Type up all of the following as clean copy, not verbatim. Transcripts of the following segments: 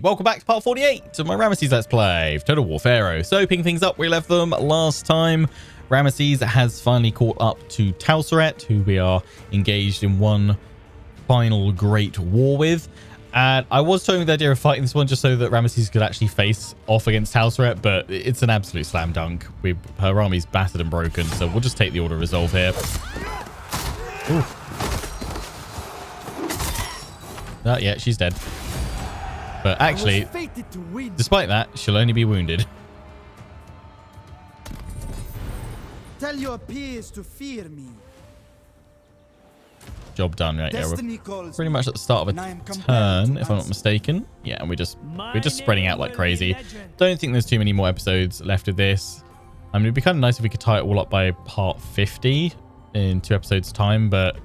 welcome back to part 48 of my Ramesses Let's Play, Total War Pharaoh. So, picking things up, we left them last time. Ramesses has finally caught up to Tausret, who we are engaged in one final great war with. And I was toying with the idea of fighting this one just so that Ramesses could actually face off against Tausret, but it's an absolute slam dunk. Her army's battered and broken, so we'll just take the Order of Resolve here. Ooh. Yeah, she's dead. But actually, despite that, she'll only be wounded. Tell your peers to fear me. Job done, right? Yeah, we're pretty much at the start of a turn, if I'm not mistaken. Yeah, and we're just spreading out like crazy. Don't think there's too many more episodes left of this. I mean, it'd be kind of nice if we could tie it all up by part 50 in 2 episodes time, but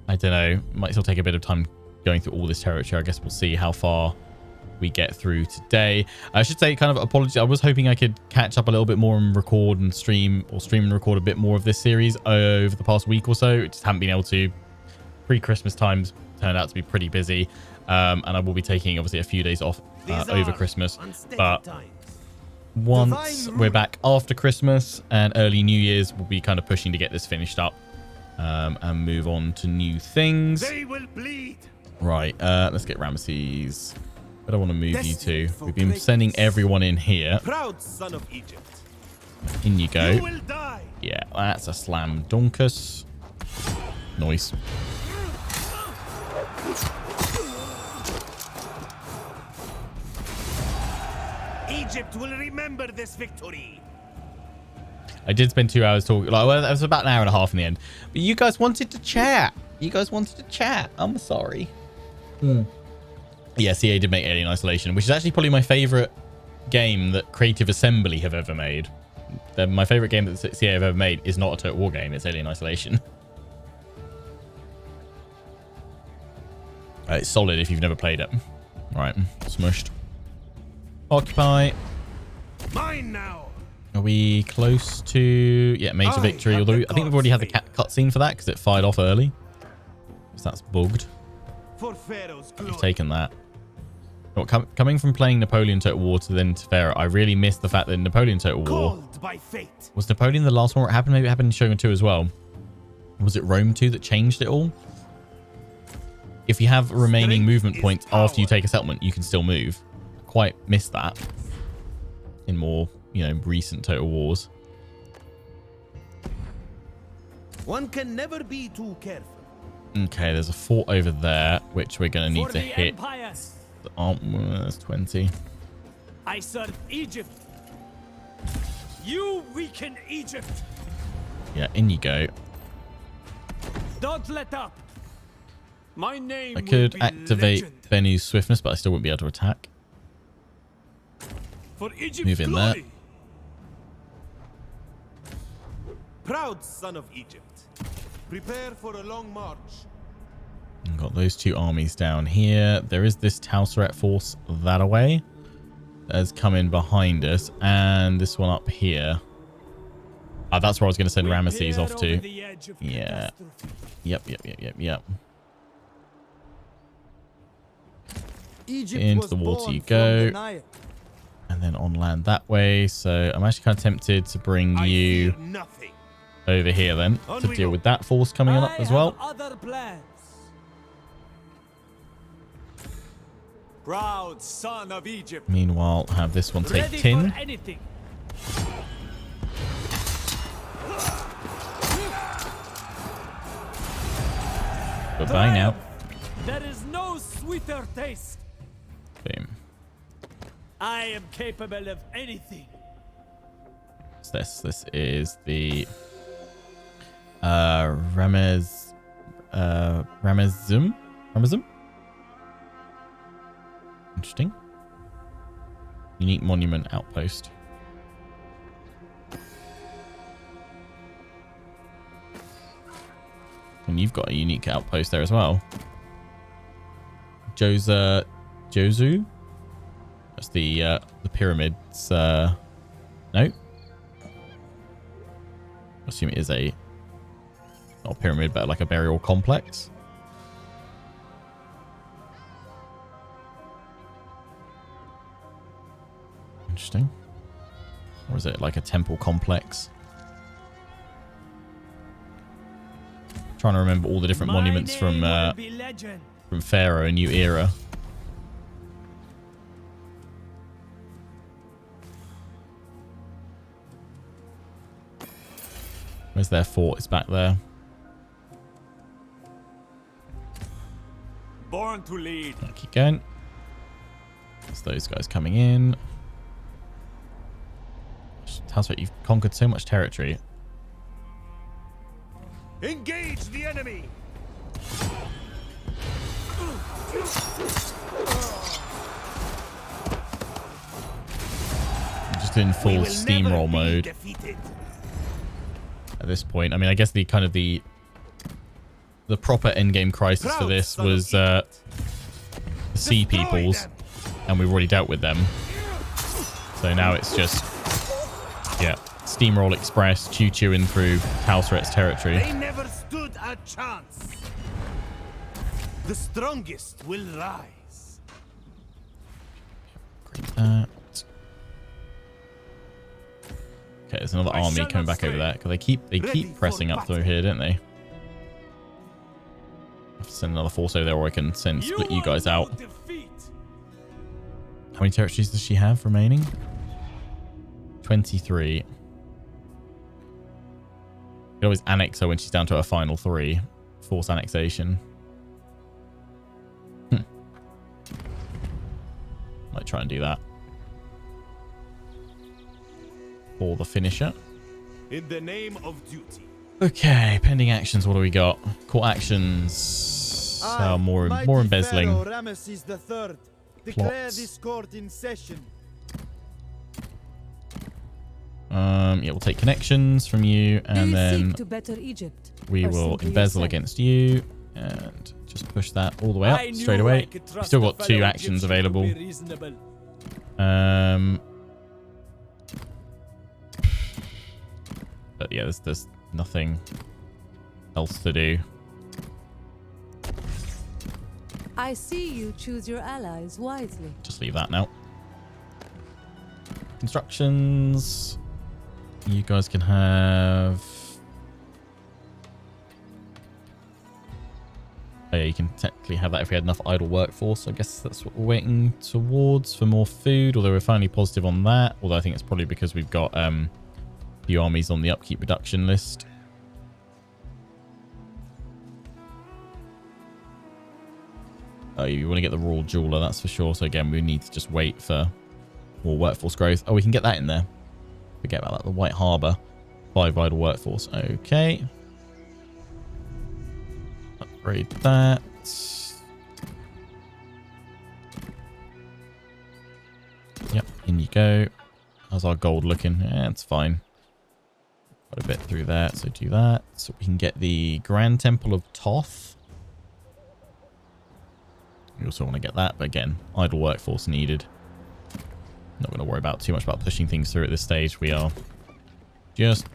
I don't know. Might still take a bit of time going through all this territory. I guess we'll see how far we get through today. I should say, kind of apologies. I was hoping I could catch up a little bit more and record and stream, or stream and record a bit more of this series over the past week or so. Just haven't been able to. Pre-Christmas times turned out to be pretty busy, and I will be taking obviously a few days off over Christmas. But once we're back after Christmas and early New Year's, we'll be kind of pushing to get this finished up and move on to new things. They will bleed. Right, let's get Ramesses. Where do I want to move you to? We've been sending everyone in here. Proud son of Egypt. In you go. You will die. Yeah, that's a slam dunkus. Nice. Egypt will remember this victory. I did spend 2 hours talking. Like, well, that was about an hour and a half in the end. But you guys wanted to chat. I'm sorry. Yeah, CA did make Alien Isolation, which is actually probably my favorite game that Creative Assembly have ever made. My favorite game that CA have ever made is not a Total War game. It's Alien Isolation. It's solid if you've never played it. All right, smushed. Occupy. Mine now. Are we close to... Yeah, major victory. Although I think we've already had the cutscene for that because it fired off early. So that's bugged. For Pharaoh's glory. I've taken that. Well, coming from playing Napoleon Total War to then to Pharaoh, I really missed the fact that Napoleon Total War... Called by fate. Was Napoleon the last one where it happened? Maybe it happened in Shogun 2 as well. Was it Rome 2 that changed it all? If you have remaining movement points after you take a settlement, you can still move. Quite missed that in more, you know, recent Total Wars. One can never be too careful. Okay, there's a fort over there, which we're going to need to hit. There's 20. I serve Egypt. You weaken Egypt. Yeah, in you go. Don't let up. My name I could will be activate legend. Bennu's swiftness, but I still wouldn't be able to attack. For Egypt's Move in there. glory. Proud son of Egypt. Prepare for a long march. Got those 2 armies down here. There is this Tausret force that away that has come in behind us, and this one up here. That's where I was going to send Ramesses off to. Yeah. Yep. Egypt Into was the water born you from go. the Nile. And then on land that way. So I'm actually kind of tempted to bring I you fear nothing. over here then On to we deal go. with that force coming on up as well. Other plans. Proud son of Egypt. Meanwhile, have this one take Ready tin. for anything. Goodbye now. There is no sweeter taste. Boom. I am capable of anything. What's this? This is the Ramesses. Interesting. Unique monument outpost. And you've got a unique outpost there as well. Jozu? That's the pyramids. No? I assume it is a... Not a pyramid, but like a burial complex. Interesting. Or is it like a temple complex? Trying to remember all the different monuments from Pharaoh and New Era. Where's their fort? It's back there. Born to lead. I'll keep going. There's those guys coming in. Tausret, you've conquered so much territory. Engage the enemy. I'm just in full steamroll mode at this point. I mean, I guess the kind of the proper endgame crisis for this was the sea peoples, and we've already dealt with them. So now it's just, yeah, steamroll express, chewing through Tausret's territory. They never stood a chance. The strongest will rise. That. Okay, there's another army coming back over there because they keep pressing up through here, don't they? I have to send another force over there, or I can split you guys out. How many territories does she have remaining? 23. You can always annex her when she's down to her final 3. Force annexation. Might try and do that. For the finisher. In the name of duty. Okay, pending actions. What do we got? Court actions. More embezzling. Pharaoh Ramesses III, declare this court in session. Yeah, we'll take connections from you, and then to better Egypt, we will embezzle against you, and just push that all the way up straight away. We've still got 2 actions available. But yeah, there's nothing else to do. I see you choose your allies wisely. Just leave that now. Constructions. You guys can have... Oh yeah, you can technically have that if we had enough idle workforce. I guess that's what we're waiting towards for more food, although we're finally positive on that. Although I think it's probably because we've got few armies on the upkeep reduction list. Oh, you want to get the Royal Jeweler, that's for sure. So again, we need to just wait for more workforce growth. Oh, we can get that in there. Forget about that. The White Harbour. 5 vital workforce. Okay. Upgrade that. Yep, in you go. How's our gold looking? Yeah, it's fine. Got a bit through there, so do that. So we can get the Grand Temple of Thoth. We also want to get that, but again, idle workforce needed. Not going to worry about too much about pushing things through at this stage. We are just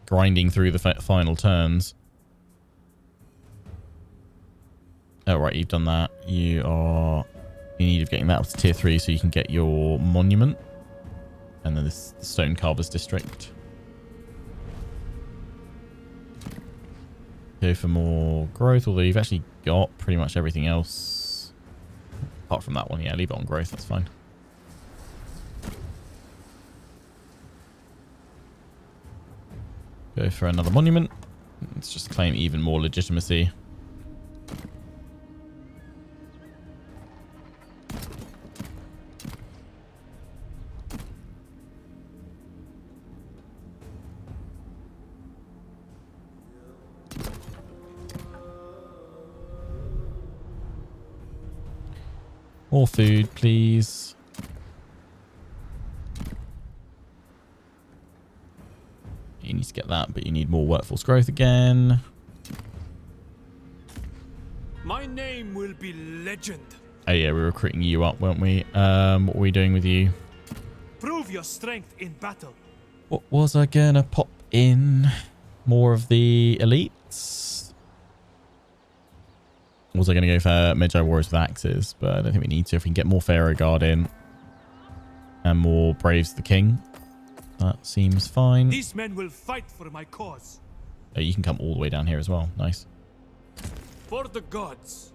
grinding through the final turns. Oh, right, you've done that. You are in need of getting that up to tier 3 so you can get your monument. And then this Stone Carvers District. Go for more growth, although you've actually got pretty much everything else. Apart from that one, yeah, leave it on growth, that's fine. Go for another monument. Let's just claim even more legitimacy. More food, please. You need to get that, but you need more workforce growth again. My name will be legend. Oh yeah, we were recruiting you up, weren't we? What are we doing with you? Prove your strength in battle. What was I gonna pop in? More of the elites? Was I going to go for Magi Warriors with axes? But I don't think we need to. If we can get more Pharaoh Guard in. And more Braves the King. That seems fine. These men will fight for my cause. Oh, you can come all the way down here as well. Nice. For the gods.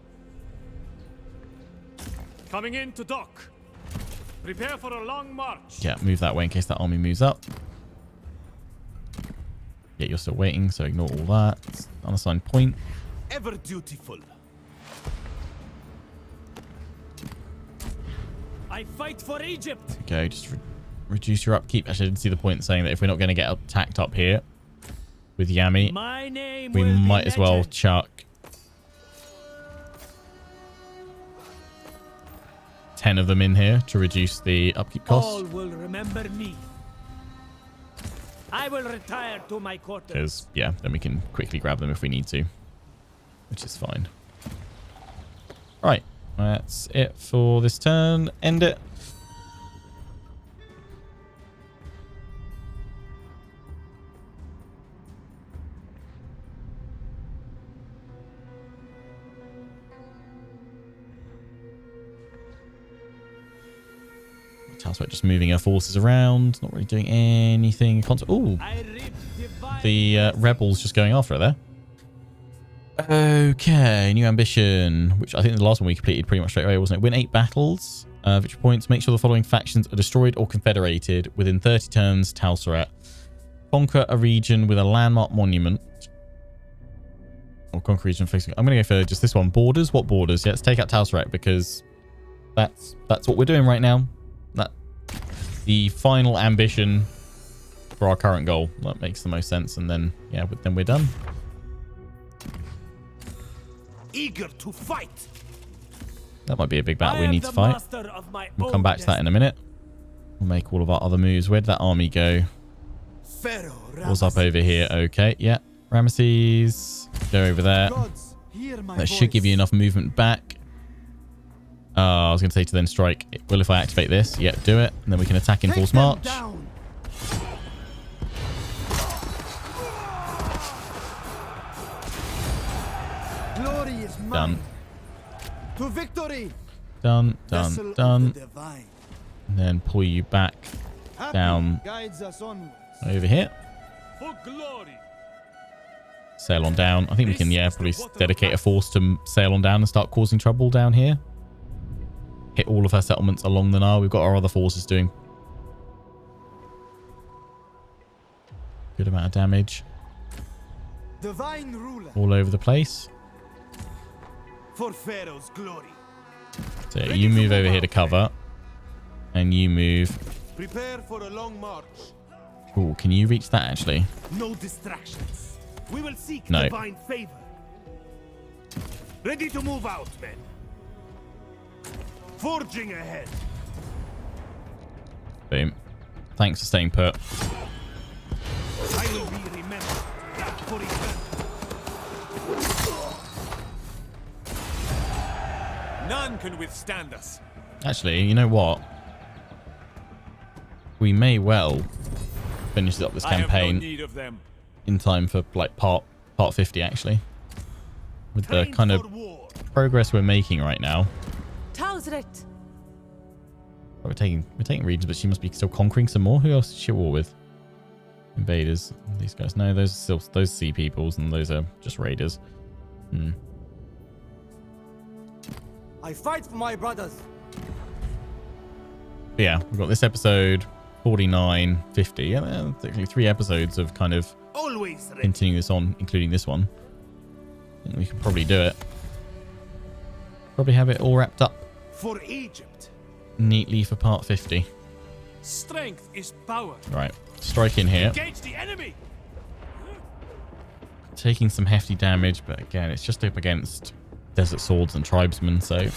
Coming in to dock. Prepare for a long march. Yeah, move that way in case that army moves up. Yeah, you're still waiting, so ignore all that. It's unassigned point. Ever dutiful. I fight for Egypt. Okay, just reduce your upkeep. Actually, I didn't see the point in saying that if we're not going to get attacked up here with Yami, My name we will might be as well legend. chuck 10 of them in here to reduce the upkeep All cost. will remember me. I will retire to my quarters. Because, yeah, then we can quickly grab them if we need to, which is fine. Right, that's it for this turn. End it. Tausret just moving her forces around, not really doing anything. Ooh, I reap divine the rebels just going after her there. Okay, new ambition, which I think the last one we completed pretty much straight away, wasn't it? Win 8 battles, victory points. Make sure the following factions are destroyed or confederated within 30 turns. Tausret. Conquer a region with a landmark monument. Or conquer a region facing. I'm going to go for just this one. Borders. What borders? Yeah, let's take out Tausret because that's what we're doing right now. The final ambition for our current goal. That makes the most sense. And then, yeah, then we're done. Eager to fight. That might be a big battle I we am need to the fight. master of my We'll own come back to that in a minute. We'll make all of our other moves. Where did that army go? Pharaoh Was up over here. Okay, yeah. Ramesses, go over there. Gods, hear my That should give you enough movement back. I was going to say to then strike. Well, if I activate this, yeah, do it. And then we can attack in force march. Down. Glory is mine. Done. To victory. Done, Vessel done, of done. the divine. And then pull you back Happy down guides us onwards. over here. For glory. Sail on down. I think we can, yeah, probably dedicate a force to sail on down and start causing trouble down here. Hit all of our settlements along the Nile. We've got our other forces doing good amount of damage Divine ruler. all over the place. for Pharaoh's glory. So you move over here to cover. And you move. Prepare for a long march. Oh, can you reach that actually? No distractions. We will seek No. divine favor. Ready to move out, men. Forging ahead. Boom. Thanks for staying put. I will be remembered. That for eternity. None can withstand us. Actually, you know what? We may well finish up this I have no campaign need of them. in time for like part 50 actually. With the Train kind of for war. progress we're making right now. Tausret. We're taking regions, but she must be still conquering some more. Who else is she at war with? Invaders. These guys. No, those are still those sea peoples, and those are just raiders. I fight for my brothers. But yeah, we've got this episode 49, 50. Yeah, technically 3 episodes of kind of Always ready. continuing this on, including this one. I think we can probably do it. Probably have it all wrapped up For Egypt. neatly for part 50. Strength is power. Right, strike in here. Engage the enemy. Taking some hefty damage, but again, it's just up against desert swords and tribesmen, so I'd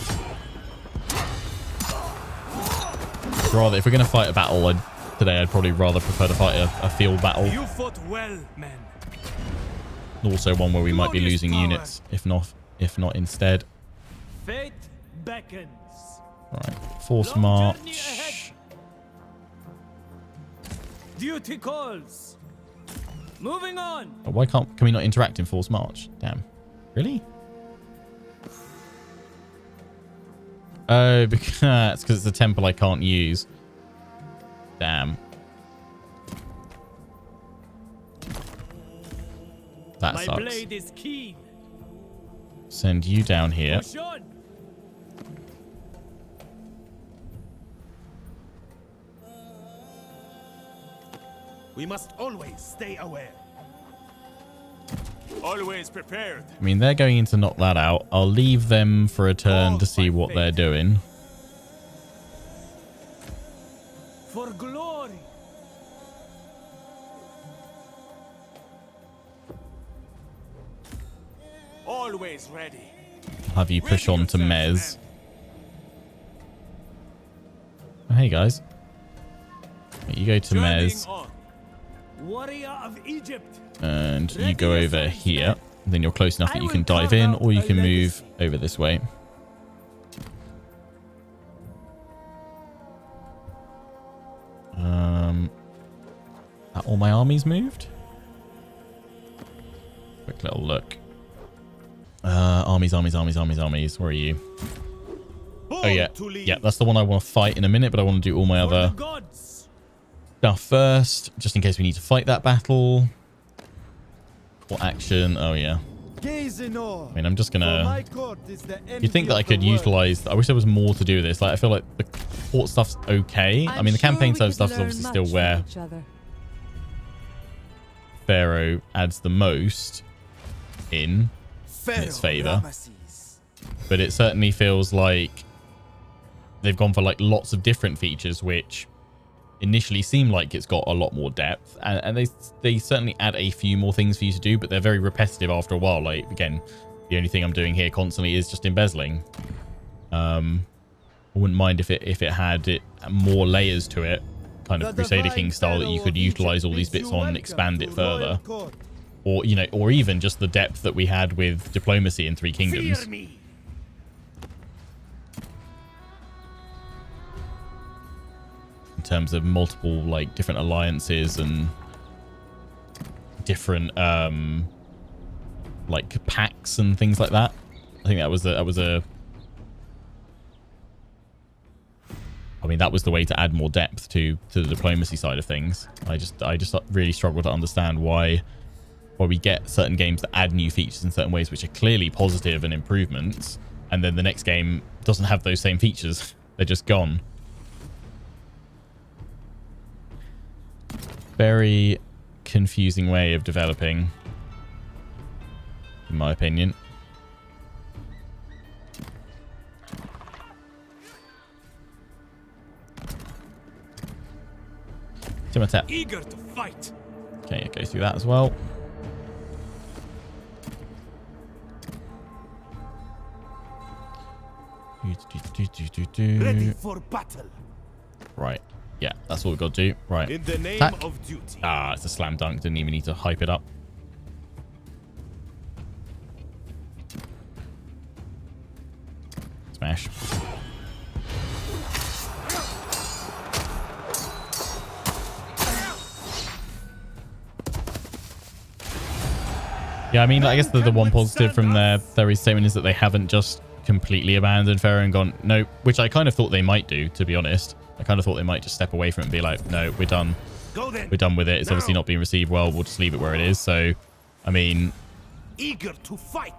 rather, if we're going to fight a battle today, I'd probably rather prefer to fight a field battle. You fought well, men. Also one where we might be Glorious losing power. units, if not instead. Fate beckons. All right, force Long journey march. ahead. Duty calls. Moving on. Oh, why can we not interact in force march? Damn. Really? Oh, because it's a temple I can't use. Damn. That My sucks. blade is keen. Send you down here. Push on. We must always stay aware. Always prepared. I mean, they're going in to knock that out. I'll leave them for a turn to see what they're doing. For glory. Always ready. Have you push on to Mez. Oh, hey, guys. You go to Mez. Warrior of Egypt. And you go over here. Then you're close enough that you can dive in, or you can move over this way. Are all my armies moved? Quick little look. Armies. Where are you? Oh yeah, yeah. That's the one I want to fight in a minute, but I want to do all my other stuff first, just in case we need to fight that battle. Or action. Oh yeah. I mean, I'm just gonna. You'd think that I could utilize. I wish there was more to do with this. Like, I feel like the court stuff's okay. I mean, the campaign side stuff is obviously still where Pharaoh adds the most in its favor, but it certainly feels like they've gone for like lots of different features, which initially seem like it's got a lot more depth, and they certainly add a few more things for you to do, but they're very repetitive after a while. Like, again, the only thing I'm doing here constantly is just embezzling. I wouldn't mind if it had more layers to it, kind of Crusader King style, that you could utilize all these bits on and expand it further, or or even just the depth that we had with diplomacy in Three Kingdoms. In terms of multiple like different alliances and different like pacts and things like that. I think that was a I mean, that was the way to add more depth to the diplomacy side of things. I just really struggle to understand why we get certain games that add new features in certain ways which are clearly positive and improvements, and then the next game doesn't have those same features. They're just gone. Very confusing way of developing, in my opinion. Tap. Eager to fight. Okay, it goes through that as well. Ready for battle. Right. Yeah, that's what we've got to do. Right. In the name Attack. of duty. Ah, it's a slam dunk. Didn't even need to hype it up. Smash. Yeah, I mean, I guess the one positive from their statement is that they haven't just completely abandoned Pharaoh and gone, nope, which I kind of thought they might do, to be honest. I kind of thought they might just step away from it and be like, no, we're done. We're done with it. It's obviously not being received well. We'll just leave it where it is. So, I mean, eager to fight.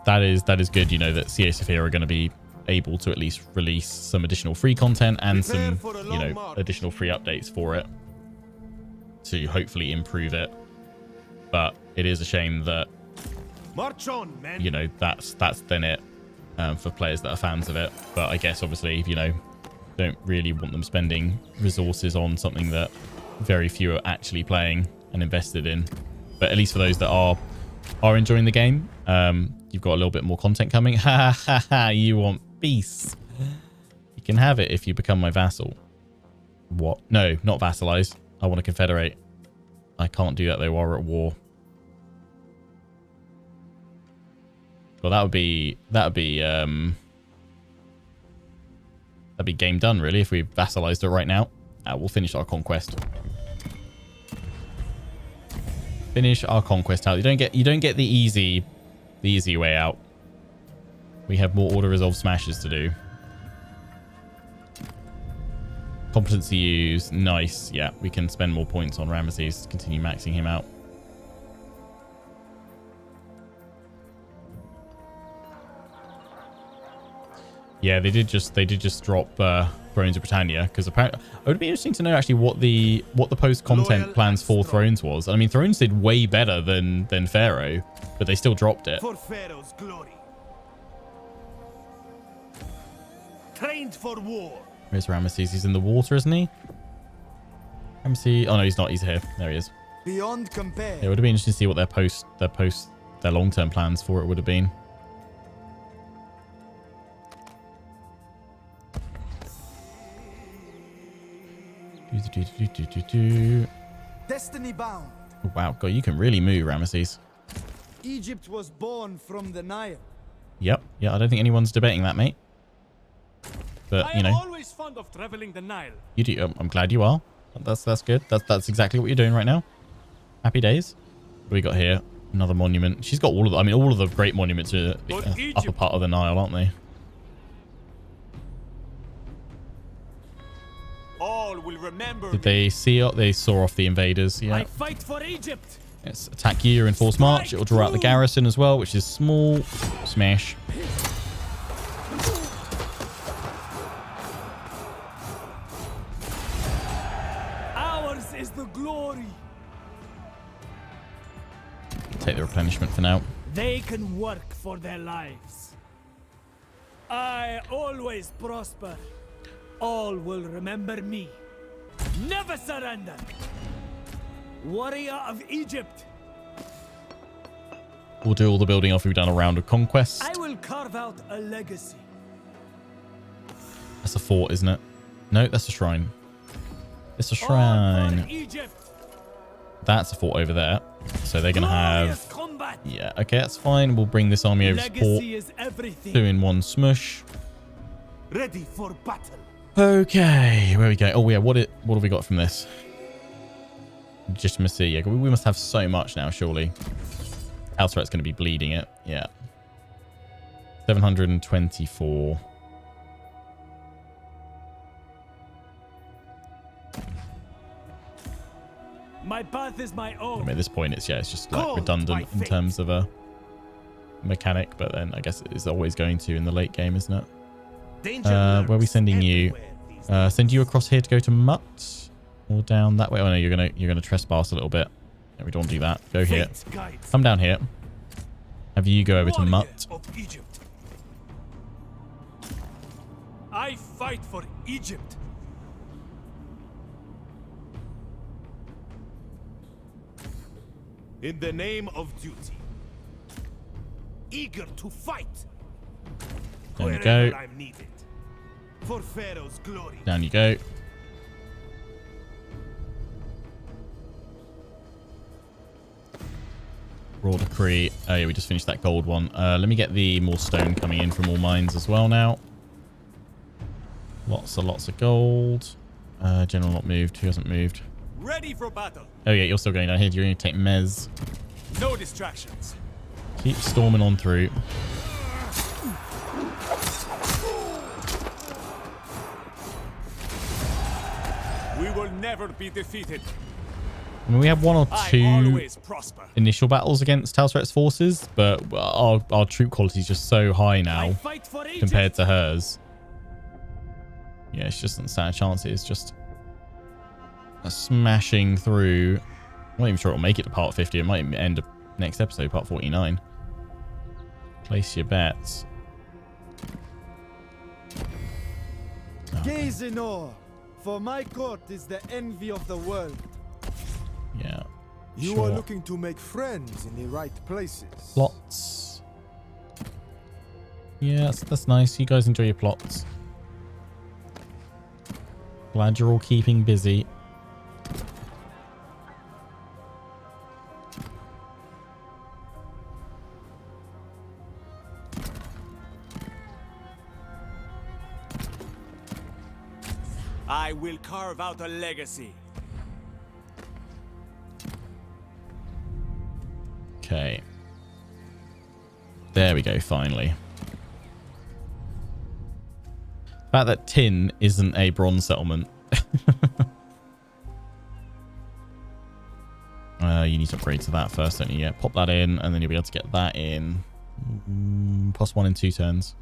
That is good, you know, that CA Sophia are going to be able to at least release some additional free content and some, you know, additional free updates for it to hopefully improve it. But it is a shame that, march on, man. You know, that's then it for players that are fans of it. But I guess obviously, you know, don't really want them spending resources on something that very few are actually playing and invested in. But at least for those that are enjoying the game, you've got a little bit more content coming. Ha ha ha! You want peace? You can have it if you become my vassal. What? No, not vassalize. I want to confederate. I can't do that though while we're at war. Well, that'd be game done, really, if we vassalized it right now. We'll finish our conquest. Finish our conquest out. You don't get the easy way out. We have more auto resolve smashes to do. Competency use. Nice. Yeah, we can spend more points on Ramesses to continue maxing him out. Yeah, they did just drop Thrones of Britannia, because apparently it would be interesting to know actually what the post content plans for Thrones was. I mean, Thrones did way better than Pharaoh, but they still dropped it. For Pharaoh's glory. Trained for war. Where's Ramesses? He's in the water, isn't he? Ramesses. Oh no, he's not. He's here. There he is. Beyond compare. It would have been interesting to see what their long-term plans for it would have been. Destiny bound. Oh, wow, God, you can really move, Ramesses. Egypt was born from the Nile. Yep. Yeah, I don't think anyone's debating that, mate. But, I you am know, always fond of traveling the Nile. you do. I'm glad you are. That's good. That's exactly what you're doing right now. Happy days. What do we got here? Another monument. She's got all of the, I mean, all of the great monuments are the upper part of the Nile, aren't they? All will remember. Did they see? They saw off the invaders. Yeah. I fight for Egypt. Let's attack you in forced march. It'll draw out the garrison as well, which is small. Smash. Ours is the glory. Take the replenishment for now. They can work for their lives. I always prosper. All will remember me. Never surrender. Warrior of Egypt. We'll do all the building after we've done a round of Conquest. I will carve out a legacy. That's a fort, isn't it? No, that's a shrine. It's a All shrine. for Egypt. That's a fort over there. So they're going to Glorious have... combat. Yeah, okay, that's fine. We'll bring this army over to port. Legacy is everything. 2 in 1 smush. Ready for battle. Okay, where we go? Oh, yeah, what have we got from this? Legitimacy. Yeah, we must have so much now, surely. Tausret's going to be bleeding it. Yeah. 724. My path is my I own. mean, at this point, it's just like Called redundant by in fate. terms of a mechanic, but then I guess it is always going to in the late game, isn't it? Danger Where are we lurks sending you? everywhere these days. Send you across here to go to Mutt, or down that way? Oh no, you're gonna trespass a little bit. No, we don't want to do that. Go here. Fate guides. Come down here. Have you go over to Warrior Mutt. of Egypt. I fight for Egypt. In the name of duty. Eager to fight. There you Wherever go. I'm needed. For Pharaoh's glory. Down you go. Raw decree. Oh yeah, we just finished that gold one. Let me get the more stone coming in from all mines as well now. Lots of gold. General not moved. Who hasn't moved? Ready for battle. Oh yeah, you're still going down here. You're going to take Mez. No distractions. Keep storming on through. We will never be defeated. I mean, we have 1 or I 2 always prosper. initial battles against Tausret's forces, but our troop quality is just so high I now fight for Egypt. compared to hers. Yeah, she just doesn't stand a chance. It's just smashing through. I'm not even sure it'll make it to part 50. It might end up next episode, part 49. Place your bets. Gaze in awe, for my court is the envy of the world. Yeah. You sure. are looking to make friends in the right places. Plots. Yeah, that's nice. You guys enjoy your plots. Glad you're all keeping busy. I will carve out a legacy. Okay. There we go, finally. The fact that tin isn't a bronze settlement You need to upgrade to that first, don't you? Yeah, pop that in, and then you'll be able to get that in. +1 in 2 turns.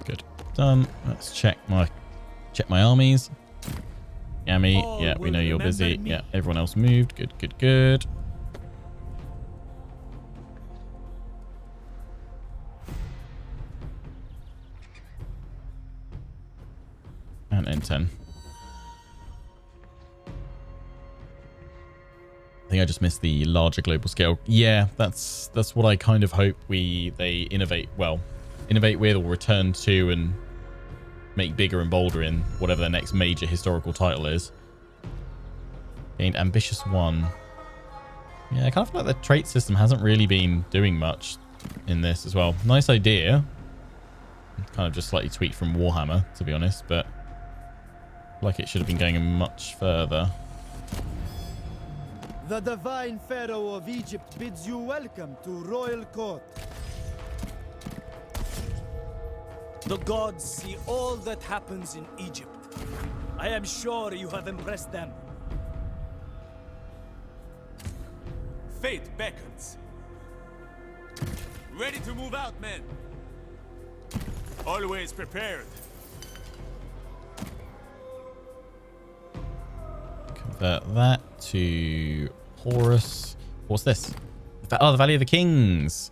Good. Done. Let's check my armies. Yummy. Yeah, we know you're busy. Yeah, everyone else moved. Good, good, good. And N10. I think I just missed the larger global scale. Yeah, that's what I kind of hope they innovate with or return to and make bigger and bolder in whatever their next major historical title is. Gained Ambitious 1. Yeah, I kind of feel like the trait system hasn't really been doing much in this as well. Nice idea. Kind of just slightly tweaked from Warhammer, to be honest, but like it should have been going much further. The divine Pharaoh of Egypt bids you welcome to royal court. The gods see all that happens in Egypt. I am sure you have impressed them. Fate beckons. Ready to move out, men. Always prepared. Convert that to Horus. What's this? Oh, the Valley of the Kings.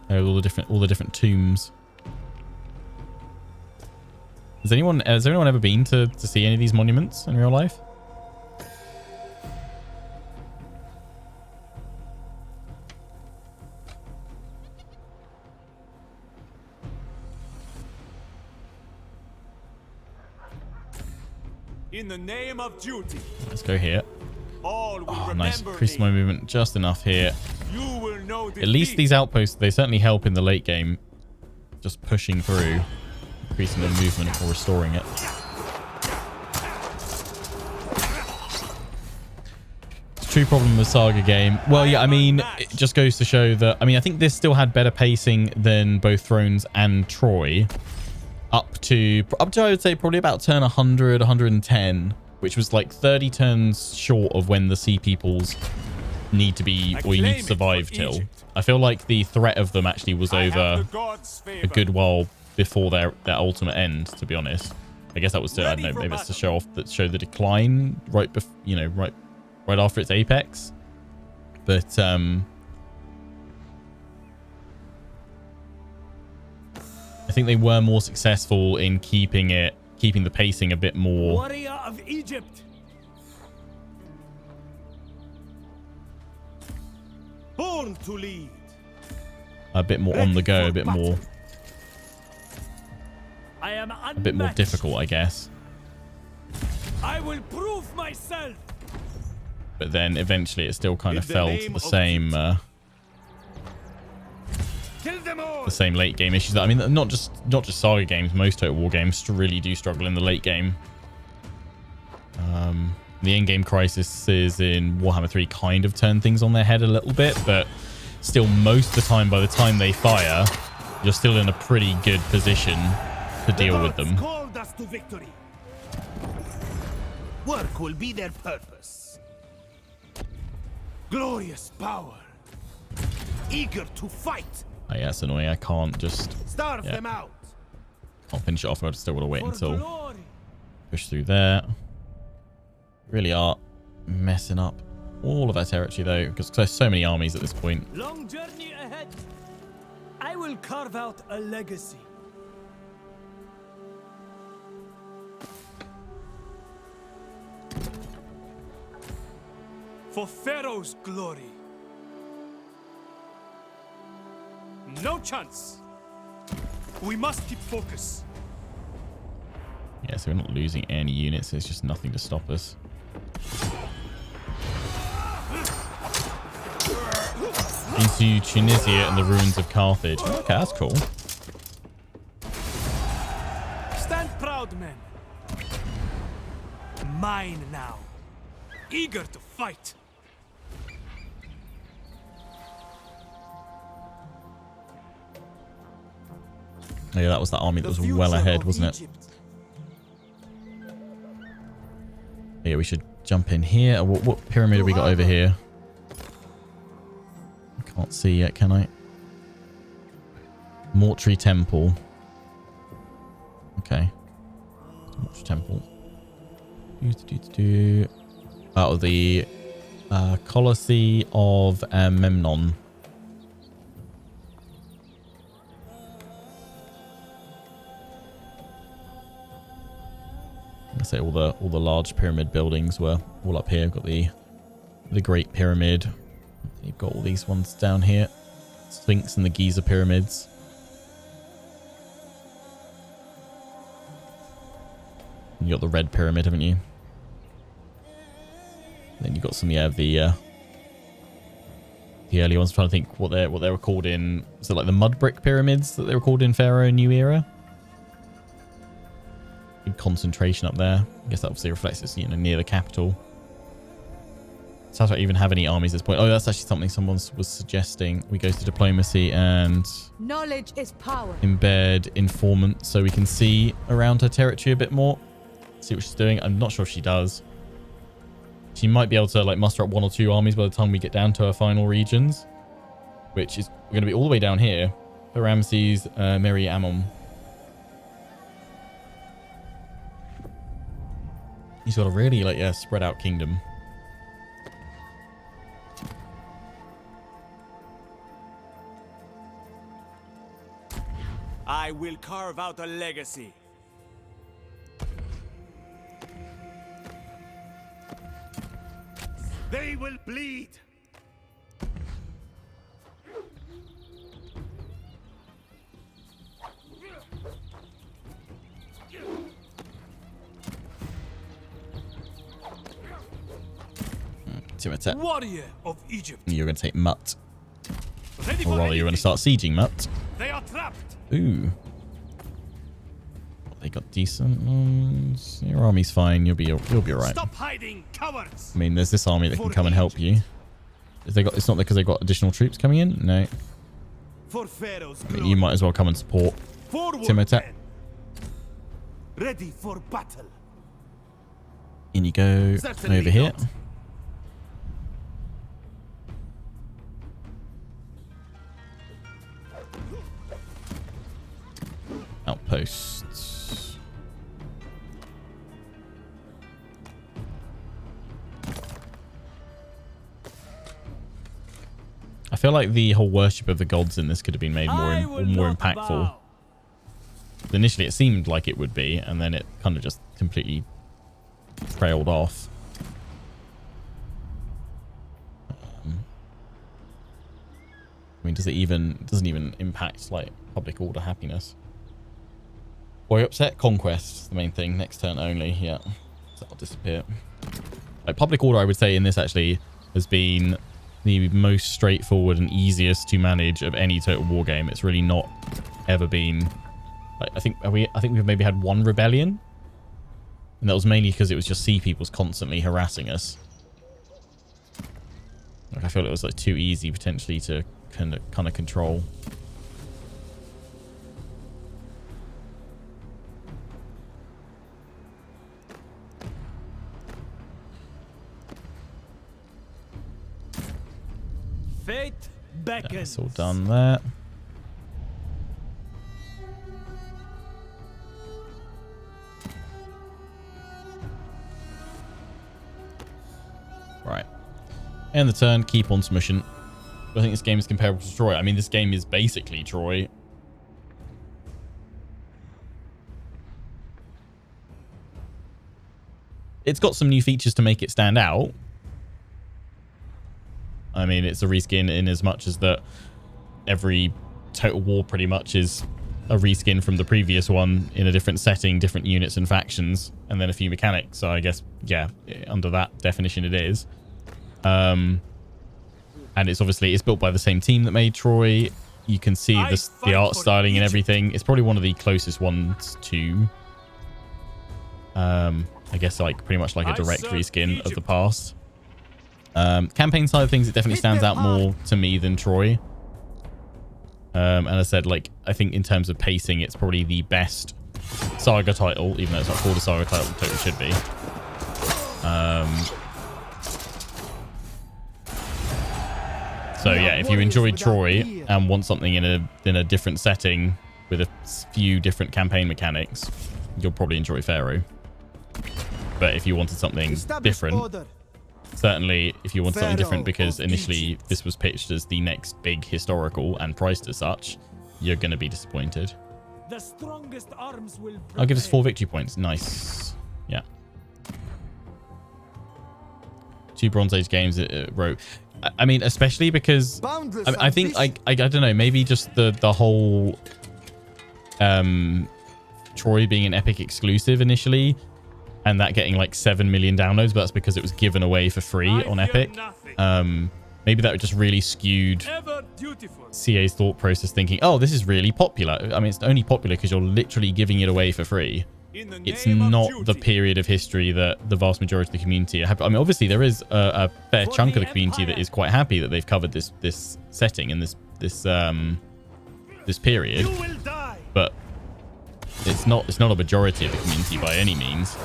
Oh, all the different tombs. Has anyone ever been to see any of these monuments in real life? In the name of duty. Let's go here. All will Oh, nice. remember Increase me. my movement just enough here. You will know At least these outposts, they certainly help in the late game. Just pushing through, increasing the movement or restoring it. It's a true problem with Saga game. Well, yeah, I mean, it just goes to show that, I mean, I think this still had better pacing than both Thrones and Troy. Up to I would say probably about turn 100, 110, which was like 30 turns short of when the Sea Peoples need to be, or you need to survive till. I feel like the threat of them actually was over a good while before their ultimate end, to be honest. I guess that was to, I don't know, maybe it's to show the decline right after its apex. But I think they were more successful in keeping the pacing a bit more. Warrior of Egypt. Born to lead. A bit more on the go, a bit more difficult, I guess. I will prove myself. But then eventually it still kind of fell to the same late game issues. I mean, not just Saga games, most Total War games really do struggle in the late game. The endgame crises in Warhammer 3 kind of turn things on their head a little bit, but still most of the time, by the time they fire, you're still in a pretty good position to deal with them. Called us to victory. Work will be their purpose. Glorious power. Eager to fight. Oh, yeah, it's annoying. I can't just Starve them out. Can't finish it off. I still got to wait For until glory. push through there. Really are messing up all of our territory though, because there's so many armies at this point. Long journey ahead. I will carve out a legacy. For Pharaoh's glory. No chance. We must keep focus. Yeah, so we're not losing any units. There's just nothing to stop us. Into Tunisia and the ruins of Carthage. Okay, that's cool. Stand proud, men. Mine now. Eager to fight. Yeah, that was the army that was well ahead, wasn't it? Yeah, we should jump in here. What pyramid have we got over here? I can't see yet, can I? Mortuary Temple. Okay. Mortuary Temple. Out of the Colossi of Memnon. I say all the large pyramid buildings were all up here. We've got the Great Pyramid. You've got all these ones down here. Sphinx and the Giza pyramids. You got the Red Pyramid, haven't you? Then you got some, yeah, the early ones. I'm trying to think what they were called in. Was it like the mud brick pyramids that they were called in Pharaoh New Era? Big concentration up there. I guess that obviously reflects it's, you know, near the capital. So I don't even have any armies at this point. Oh, that's actually something someone was suggesting. We go to diplomacy and Knowledge is power. embed informant so we can see around her territory a bit more. See what she's doing. I'm not sure if she does. She might be able to like muster up 1 or 2 armies by the time we get down to her final regions, which is going to be all the way down here. Ramesses, Meri Ammon. He's got a really like spread out kingdom. I will carve out a legacy. They will bleed. Timotep. Warrior of Egypt. You're going to take Mutt. Ready Or for rather, you're going to anything. start sieging Mutt. They are trapped. Ooh. They got decent ones. Your army's fine. You'll be alright. Stop hiding, cowards. I mean, there's this army that can come and help you. It's not because they've got additional troops coming in. No. For Pharaoh's I mean, glory. you might as well come and support Forward, Timotep. men. Ready for battle. In you go Certainly over here. not. Outposts. I feel like the whole worship of the gods in this could have been made more impactful. Initially, it seemed like it would be, and then it kind of just completely trailed off. I mean, doesn't even impact like public order happiness. Warrior upset, conquest, the main thing. Next turn only, yeah. So that'll disappear. Like public order, I would say in this actually has been the most straightforward and easiest to manage of any Total War game. It's really not ever been. Like, I think we've maybe had 1 rebellion, and that was mainly because it was just sea peoples constantly harassing us. Like I feel it was like too easy potentially to kind of control. Fate beckons. That's all done there. Right. And the turn, keep on smushing. I think this game is comparable to Troy. I mean, this game is basically Troy. It's got some new features to make it stand out. I mean, it's a reskin in as much as that every Total War pretty much is a reskin from the previous one in a different setting, different units and factions, and then a few mechanics. So I guess, yeah, under that definition it is. And it's obviously, it's built by the same team that made Troy. You can see the art styling and everything. It's probably one of the closest ones to, I guess, like pretty much like a direct reskin of the past. Campaign side of things, it definitely stands out more to me than Troy. And as I said, like, I think in terms of pacing, it's probably the best saga title, even though it's not called a saga title, it totally should be. So yeah, if you enjoyed Troy and want something in a different setting with a few different campaign mechanics, you'll probably enjoy Pharaoh. But if you wanted something different, certainly if you want something different, because initially this was pitched as the next big historical and priced as such, you're going to be disappointed. The strongest arms will I'll give us 4 victory points. Nice. Yeah. 2 Bronze Age games wrote. I mean, especially because I think I don't know, maybe just the whole Troy being an Epic exclusive initially, and that getting like 7 million downloads, but that's because it was given away for free on Epic. Maybe that just really skewed CA's thought process, thinking, oh, this is really popular. I mean, it's only popular because you're literally giving it away for free. It's not the period of history that the vast majority of the community are happy. I mean, obviously there is a fair chunk of the community that is quite happy that they've covered this setting and this period, but it's not a majority of the community by any means.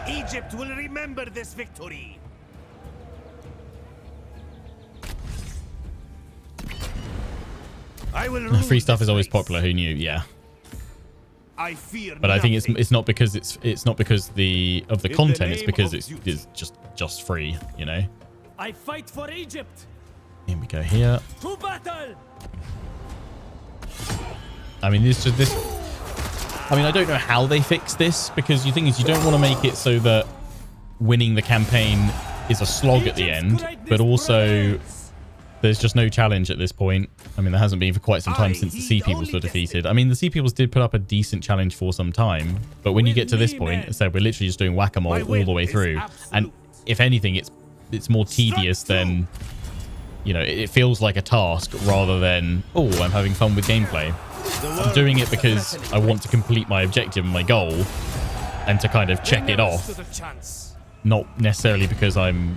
Egypt will remember this victory. I will Free stuff is always popular. Who knew? Yeah. I fear but I think nothing. it's not because it's not because of the content. It's because it's just free. You know. I fight for Egypt. Here we go. Here. To battle. I mean, this. I mean, I don't know how they fix this, because the thing is, you don't want to make it so that winning the campaign is a slog at the end, but also there's just no challenge at this point. I mean, there hasn't been for quite some time since the Sea Peoples were defeated. I mean, the Sea Peoples did put up a decent challenge for some time, but when you get to this point, as I said, we're literally just doing whack-a-mole all the way through. And if anything, it's more tedious than, you know, it feels like a task rather than, oh, I'm having fun with gameplay. I'm doing it because I want to complete my objective and my goal and to kind of check it off, not necessarily because I'm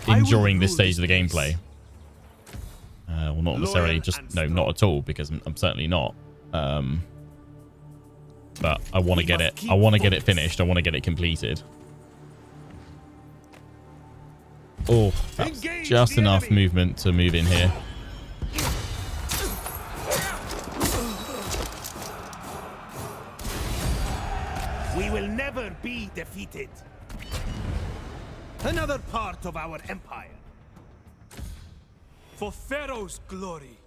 enjoying this stage of the gameplay. Well, not necessarily, just no, not at all, because I'm certainly not. But I want to get it. I want to get it finished. I want to get it completed. Oh, that's just enough movement to move in here. We will never be defeated. Another part of our empire. For Pharaoh's glory.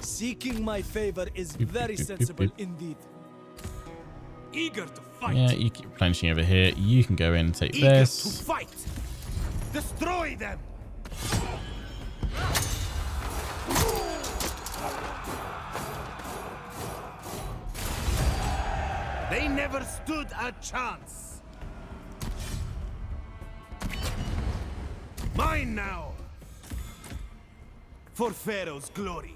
Seeking my favor is very sensible indeed. Eager to fight. Yeah, you keep replenishing over here. You can go in and take Eager this. to fight. Destroy them. They never stood a chance. Mine now. For Pharaoh's glory.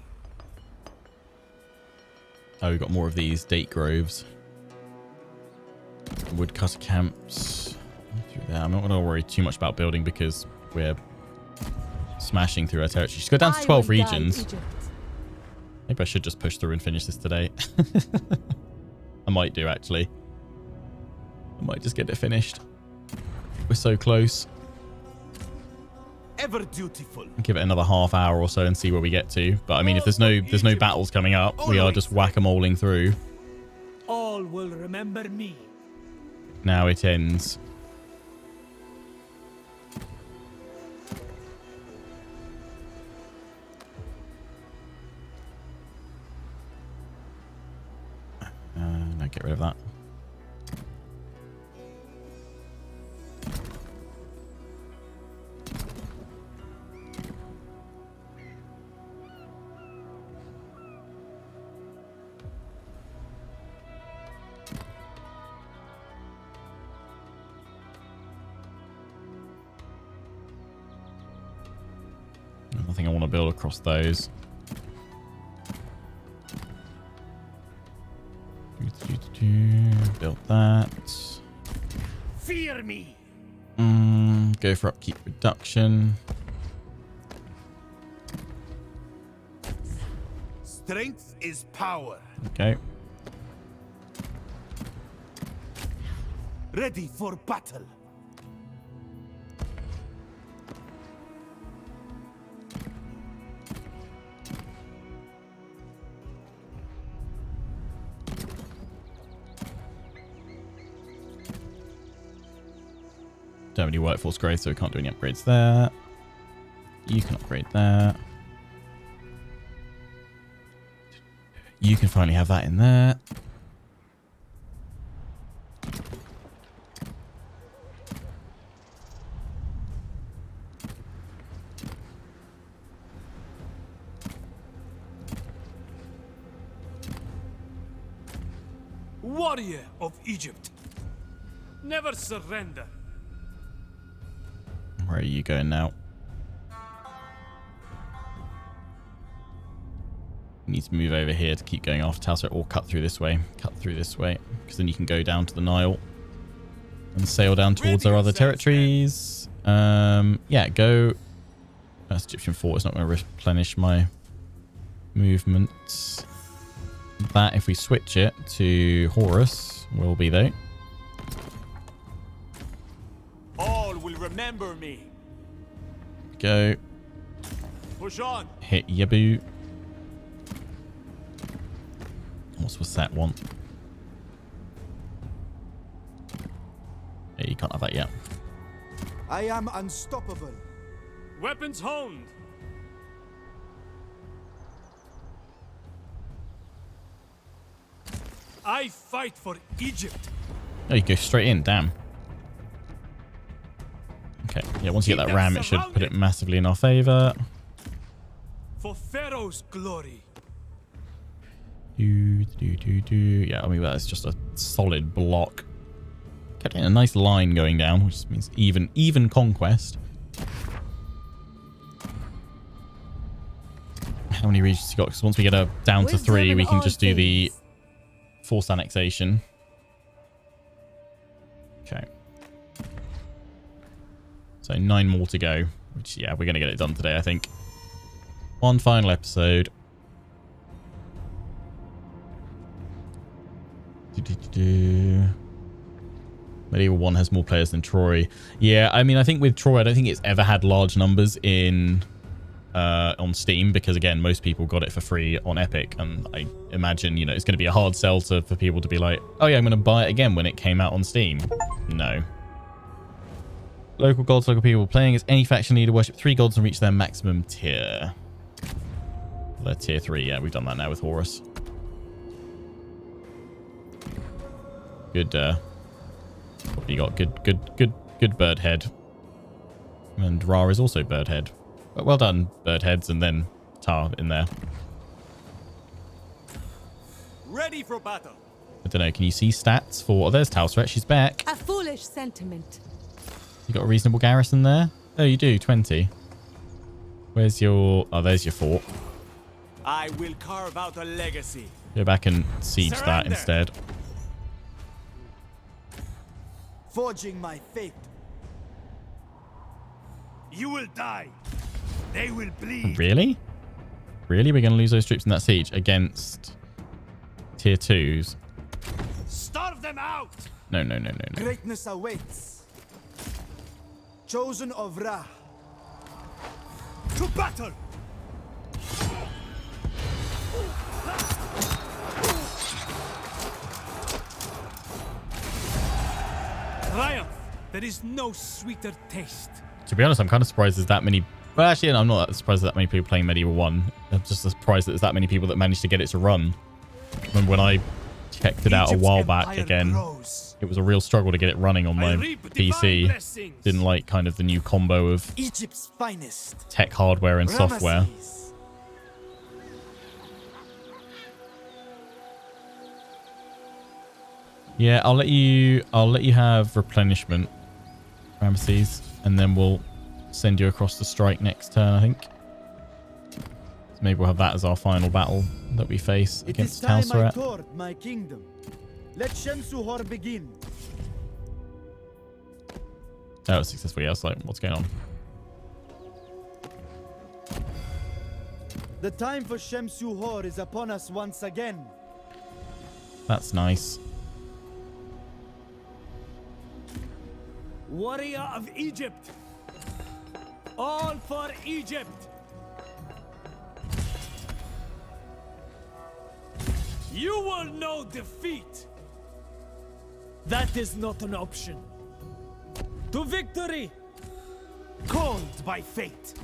Oh, we've got more of these date groves. Woodcutter camps. Through there. I'm not going to worry too much about building because we're smashing through our territory. She's got down to 12 regions. Maybe I should just push through and finish this today. I might do, actually. I might just get it finished. We're so close. Ever dutiful. Give it another half hour or so and see where we get to. But I mean, if there's no battles coming up, we are just whack-a-moling through. All will remember me. Now it ends. No, get rid of that. I think I want to build across those. Build that. Fear me. Go for upkeep reduction. Strength is power. Okay. Ready for battle. Don't have any workforce growth, so we can't do any upgrades there. You can upgrade that. You can finally have that in there. Warrior of Egypt. Never surrender. Where are you going now? You need to move over here to keep going after Tausret, or cut through this way. Cut through this way, because then you can go down to the Nile and sail down towards our other territories. Yeah, go. That's Egyptian fort. It's not going to replenish my movements. That, if we switch it to Horus, will be though. All will remember me. Go. Push on. Hit Yabu. What's that one? Yeah, you can't have that yet. I am unstoppable. Weapons honed. I fight for Egypt. Oh, you go straight in. Damn. Okay. Yeah, once you get that ram, it should put it massively in our favor. For Pharaoh's glory. Yeah, I mean, that's just a solid block. Kept in a nice line going down, which means even conquest. How many regions you got? Because once we get down to 3, we can just do the forced annexation. Okay. So 9 more to go, which, yeah, we're going to get it done today, I think. One final episode. Medieval 1 has more players than Troy. Yeah, I mean, I think with Troy, I don't think it's ever had large numbers in on Steam, because again, most people got it for free on Epic, and I imagine, you know, it's going to be a hard sell for people to be like, oh yeah, I'm going to buy it again when it came out on Steam. No. Local gods, local people playing as any faction leader worship 3 gods and reach their maximum tier. They're tier 3. Yeah, we've done that now with Horus. Good, what do you got? Good bird head. And Ra is also bird head. Well done, bird heads, and then Tar in there. Ready for battle. I don't know, can you see stats for... Oh, there's Tausret, she's back. A foolish sentiment. You got a reasonable garrison there? Oh, you do, 20. Where's your... Oh, there's your fort. I will carve out a legacy. Go back and siege that instead. Forging my fate. You will die. They will bleed. Really? Really? We're going to lose those troops in that siege against tier 2s? Starve them out. No. Greatness awaits. Chosen of Ra. To battle. Triumph. There is no sweeter taste. To be honest, I'm kind of surprised there's that many... Well, actually, I'm not surprised there's that many people playing Medieval 1. I'm just surprised that there's that many people that managed to get it to run. When I checked it out a while back again, it was a real struggle to get it running on my PC. Didn't like kind of the new combo of Egypt's finest. tech hardware and software. Ramesses. Yeah, I'll let you have replenishment, Ramesses, and then we'll send you across the strike next turn, I think. So maybe we'll have that as our final battle that we face It is against time I Tausret. toured my kingdom. Let Shamsuhor begin. Oh, it's successful. Yeah, I was like, what's going on? The time for Shamsuhor is upon us once again. That's nice. Warrior of Egypt! All for Egypt! You will know defeat! That is not an option. To victory! Called by fate.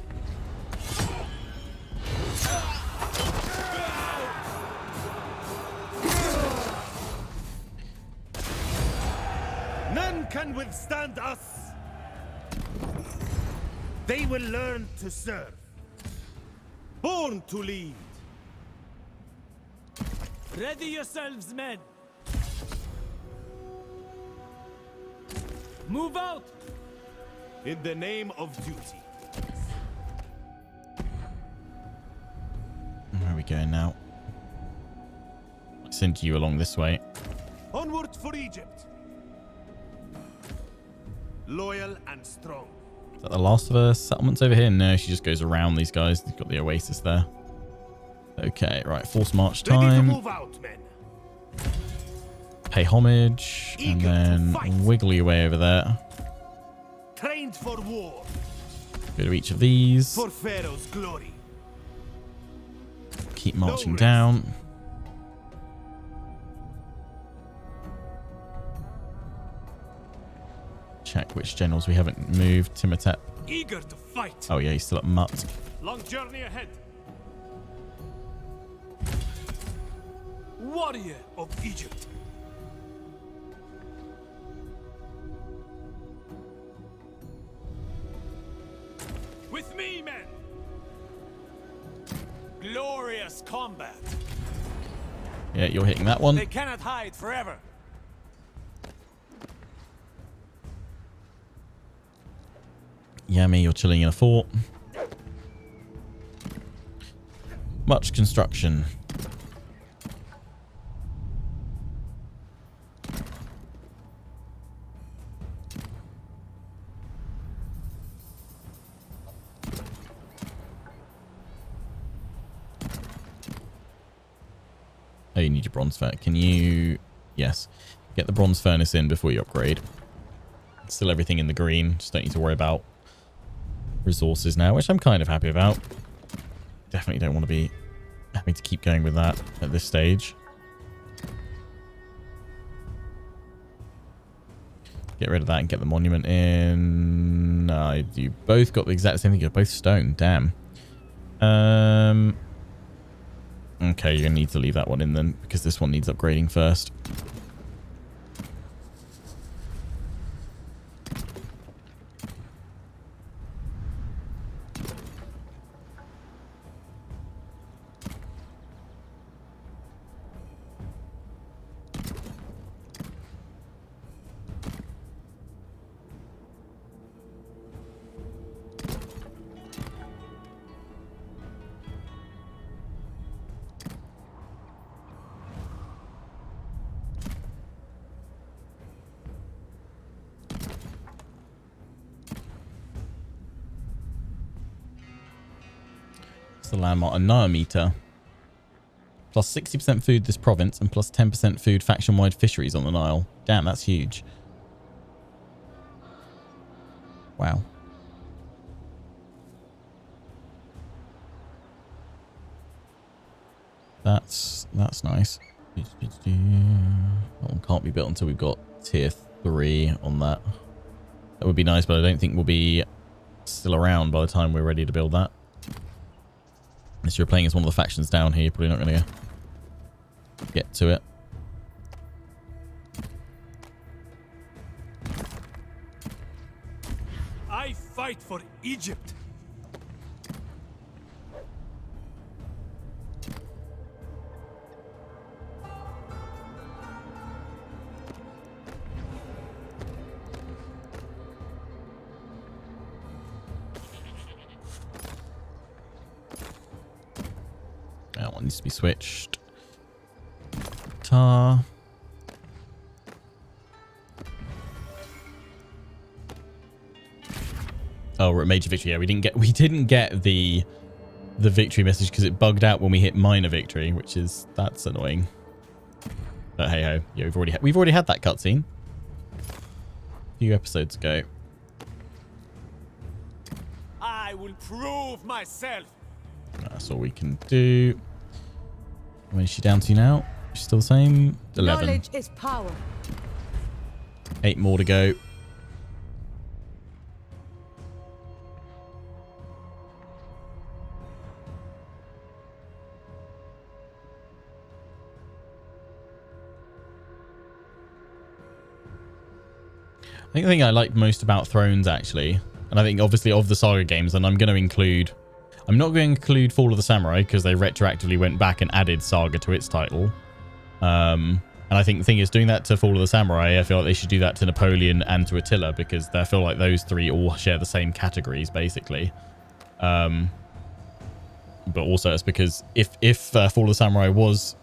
None can withstand us. They will learn to serve. Born to lead. Ready yourselves, men! Move out! In the name of duty. Where are we going now? Send you along this way. Onward for Egypt. Loyal and strong. Is that the last of her settlements over here? No, she just goes around these guys. They've got the oasis there. Okay, right. Force march Ready to time. move out, men. Pay homage. And Eager to then fight. wiggle your way over there. Trained for war. Go to each of these. For Pharaoh's glory. Keep marching rest. down. Check which generals we haven't moved. Timotep. Eager to fight! Oh yeah, he's still at Mutt. Long journey ahead. Warrior of Egypt! With me, men. Glorious combat! Yeah, you're hitting that one. They cannot hide forever! Yummy, you're chilling in a fort. Much construction. Oh, you need your bronze furnace. Can you... Yes. Get the bronze furnace in before you upgrade. Still everything in the green. Just don't need to worry about resources now, which I'm kind of happy about. Definitely don't want to be having to keep going with that at this stage. Get rid of that and get the monument in. You both got the exact same thing. You're both stone. Damn. Okay, you're going to need to leave that one in then, because this one needs upgrading first. The landmark, a Nile meter. Plus 60% food this province and plus 10% food faction-wide fisheries on the Nile. Damn, that's huge. Wow. That's nice. That one can't be built until we've got tier 3 on that. That would be nice, but I don't think we'll be still around by the time we're ready to build that. Unless you're playing as one of the factions down here, you're probably not going to get to it. I fight for Egypt! needs to be switched. Tar. Oh, we're at major victory. Yeah, we didn't get the victory message because it bugged out when we hit minor victory, that's annoying. But hey ho, yeah, we've already had that cutscene a few episodes ago. I will prove myself. That's all we can do. Where's she down to now? She's still the same. 11. Knowledge is power. 8 more to go. I think the thing I liked most about Thrones, actually, and I think obviously of the Saga games, and I'm not going to include Fall of the Samurai because they retroactively went back and added Saga to its title. And I think the thing is, doing that to Fall of the Samurai, I feel like they should do that to Napoleon and to Attila because I feel like those three all share the same categories, basically. But also it's because if Fall of the Samurai was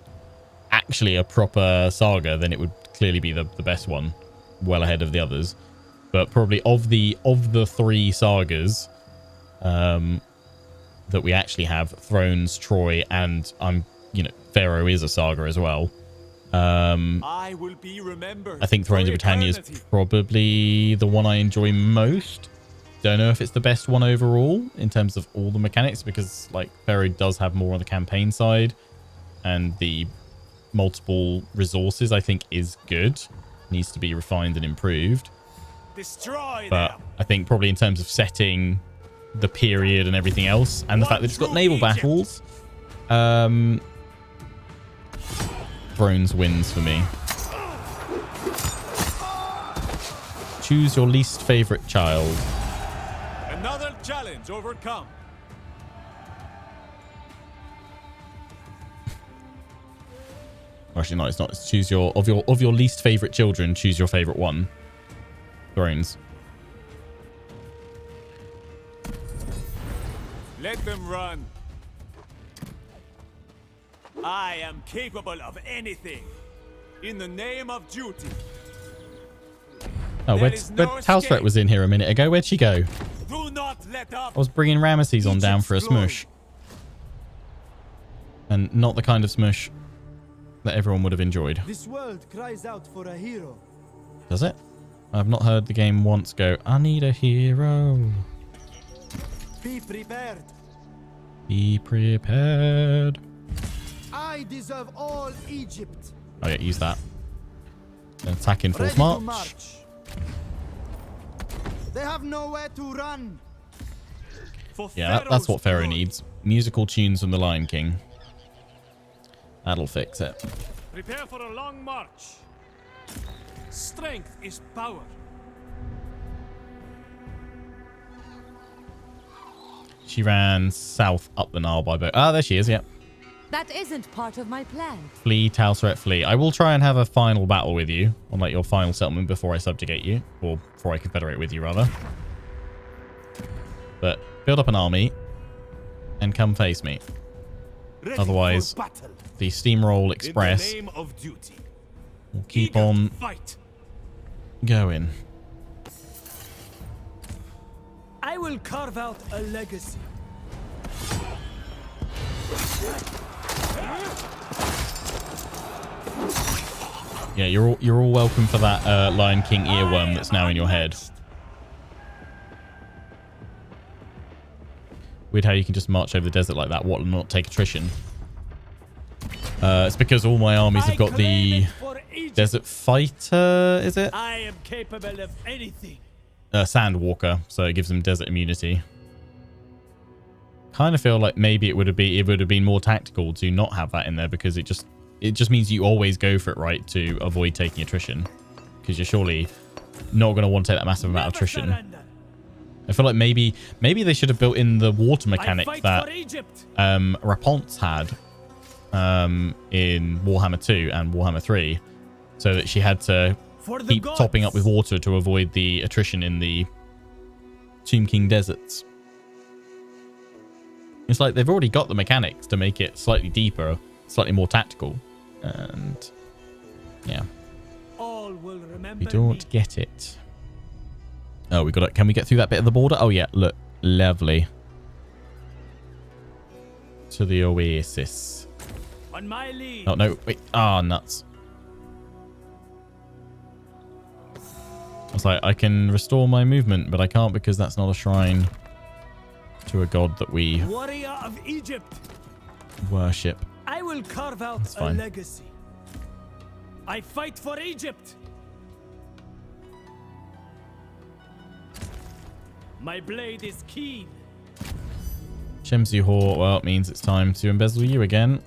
actually a proper saga, then it would clearly be the best one, well ahead of the others. But probably of the three sagas that we actually have, Thrones, Troy, and Pharaoh is a saga as well. I will be remembered. I think Thrones of Britannia is probably the one I enjoy most. Don't know if it's the best one overall in terms of all the mechanics, because like Pharaoh does have more on the campaign side, and the multiple resources I think is good. Needs to be refined and improved. But I think probably in terms of setting the period and everything else, and the fact that it's got naval battles, Thrones wins for me. Choose your least favorite child. Another challenge overcome. Actually, no, it's not. It's choose your of your least favorite children. Choose your favorite one. Thrones. Let them run. I am capable of anything. In the name of duty. Oh, where Tausret was in here a minute ago. Where'd she go? Do not let up. I was bringing Ramesses on down for a smush. And not the kind of smush that everyone would have enjoyed. This world cries out for a hero. Does it? I've not heard the game once go, I need a hero. Be prepared. Be prepared. I deserve all Egypt. Oh yeah, use that. Attack in Ready force to march. march. They have nowhere to run. Yeah, that's what Pharaoh needs. Musical tunes from the Lion King. That'll fix it. Prepare for a long march. Strength is power. She ran south up the Nile by boat. Ah, there she is, yeah. That isn't part of my plan. Flee, Tausret, flee. I will try and have a final battle with you on like your final settlement before I subjugate you, or before I confederate with you rather. But build up an army and come face me. Ready Otherwise, for battle. the Steamroll Express In the name of duty. will keep Eager on to fight. going. I will carve out a legacy. Yeah, you're all welcome for that Lion King earworm that's now in your head. Weird how you can just march over the desert like that, what, and not take attrition. It's because all my armies have got the Desert Fighter, is it? I am capable of anything. Sandwalker, so it gives them desert immunity. Kind of feel like maybe it would have been more tactical to not have that in there, because it just means you always go for it, right, to avoid taking attrition, because you're surely not going to want to take that massive amount of attrition. I feel like maybe they should have built in the water mechanic that Raponce had in Warhammer 2 and Warhammer 3, so that she had to keep topping up with water to avoid the attrition in the Tomb King deserts. It's like they've already got the mechanics to make it slightly deeper, slightly more tactical. And yeah, All will remember we don't get it. Oh, we got it. Can we get through that bit of the border? Oh yeah, look, lovely. To the oasis. On my lead. Oh no, wait. Ah, nuts. I was like, I can restore my movement, but I can't because that's not a shrine to a god that we Warrior of Egypt. worship. I will carve out That's a fine. legacy. I fight for Egypt. My blade is keen. Shemsu Hor, well, it means it's time to embezzle you again.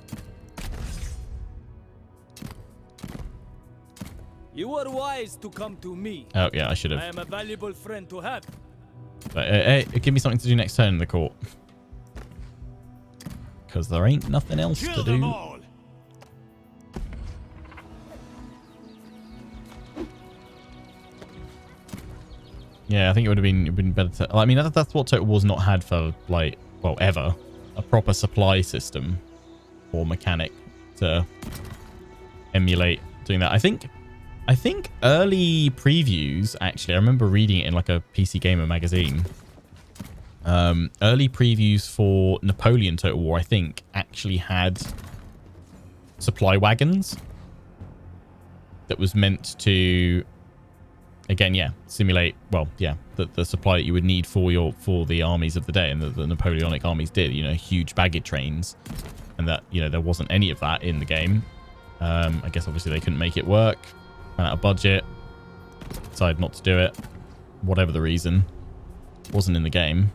You were wise to come to me. Oh, yeah, I should I have. am a valuable friend to have. But, hey, give me something to do next turn in the court. Because there ain't nothing else to Kill them do. all. Yeah, I think it would have been better to... I mean, that's what Total War's not had for, like, well, ever. A proper supply system or mechanic to emulate doing that. I think early previews, actually, I remember reading it in, like, a PC Gamer magazine. Early previews for Napoleon Total War, I think, actually had supply wagons that was meant to... Again, yeah, simulate, well, yeah, the supply that you would need for the armies of the day, and the Napoleonic armies did, you know, huge baggage trains, and that, you know, there wasn't any of that in the game. I guess obviously they couldn't make it work, ran out of budget, decided not to do it, whatever the reason, wasn't in the game.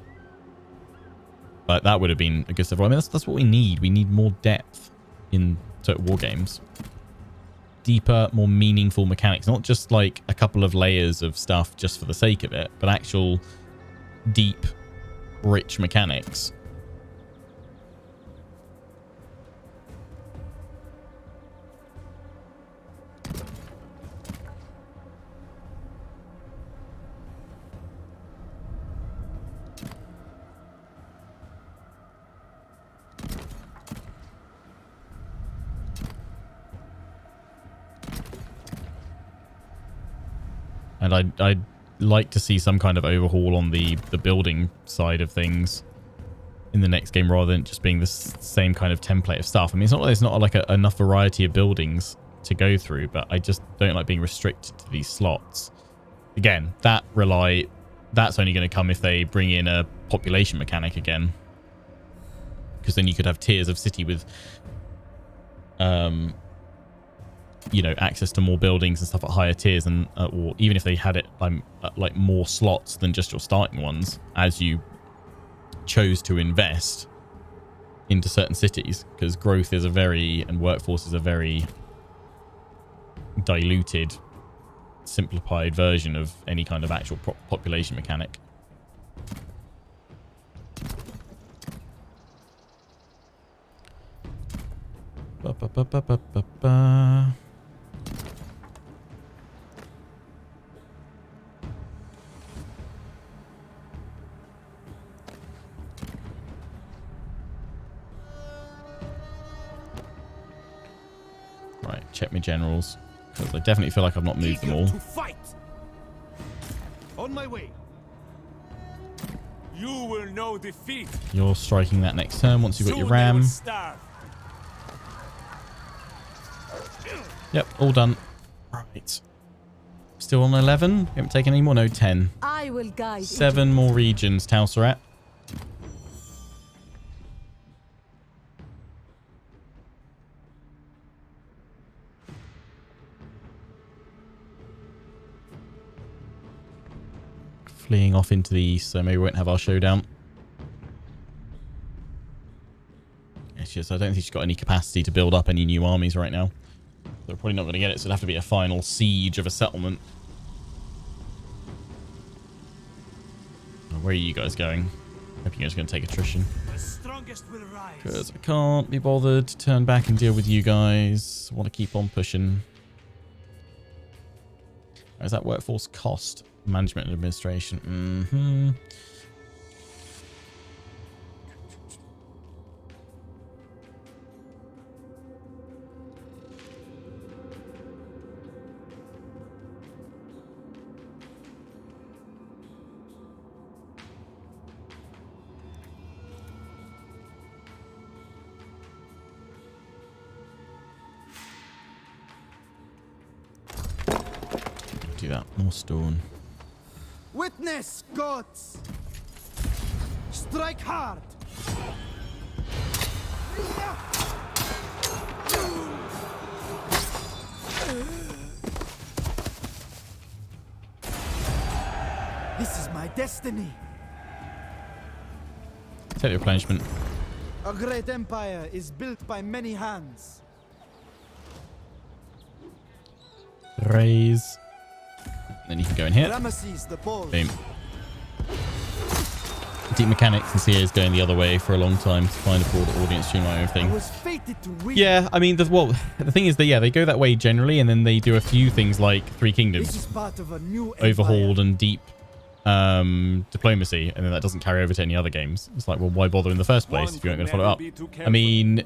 But that would have been a good stuff. I mean, that's what we need. We need more depth in Total War games. Deeper, more meaningful mechanics, not just like a couple of layers of stuff just for the sake of it, but actual deep, rich mechanics. And I'd like to see some kind of overhaul on the building side of things in the next game, rather than just being the same kind of template of stuff. I mean, it's not like there's not like enough variety of buildings to go through, but I just don't like being restricted to these slots. Again, that's only going to come if they bring in a population mechanic again, because then you could have tiers of city with you know, access to more buildings and stuff at higher tiers, and or even if they had it like more slots than just your starting ones, as you chose to invest into certain cities, because growth is and workforce is a very diluted, simplified version of any kind of actual population mechanic. Ba, ba, ba, ba, ba, ba, ba. Right, check my generals, because I definitely feel like I've not moved them all. To fight. On my way. You will know defeat. You're striking that next turn once you've got your Soon they will ram. starve. Yep, all done. Right. Still on 11. We haven't taken any more. No, 10. I will guide. 7 more regions, Tausret. Fleeing off into the east, so maybe we won't have our showdown. Yeah, I don't think she's got any capacity to build up any new armies right now. They're probably not going to get it, so it'll have to be a final siege of a settlement. Where are you guys going? Hope you guys are going to take attrition. The strongest will rise. Because I can't be bothered to turn back and deal with you guys. I want to keep on pushing. Is that workforce cost? Management and administration. that. More stone. Witness, gods! Strike hard! This is my destiny. Take your replenishment. A great empire is built by many hands. Raise. Then you can go in here. Ramesses the Pole. Boom. Deep Mechanics and CA is going the other way for a long time to find a broader audience, streamline I everything. was fated to win. Yeah, I mean, the thing is that, yeah, they go that way generally, and then they do a few things like Three This Kingdoms, is part of a new Overhauled empire. and Deep Diplomacy, and then that doesn't carry over to any other games. It's like, well, why bother in the first place if you aren't going to follow up? I mean,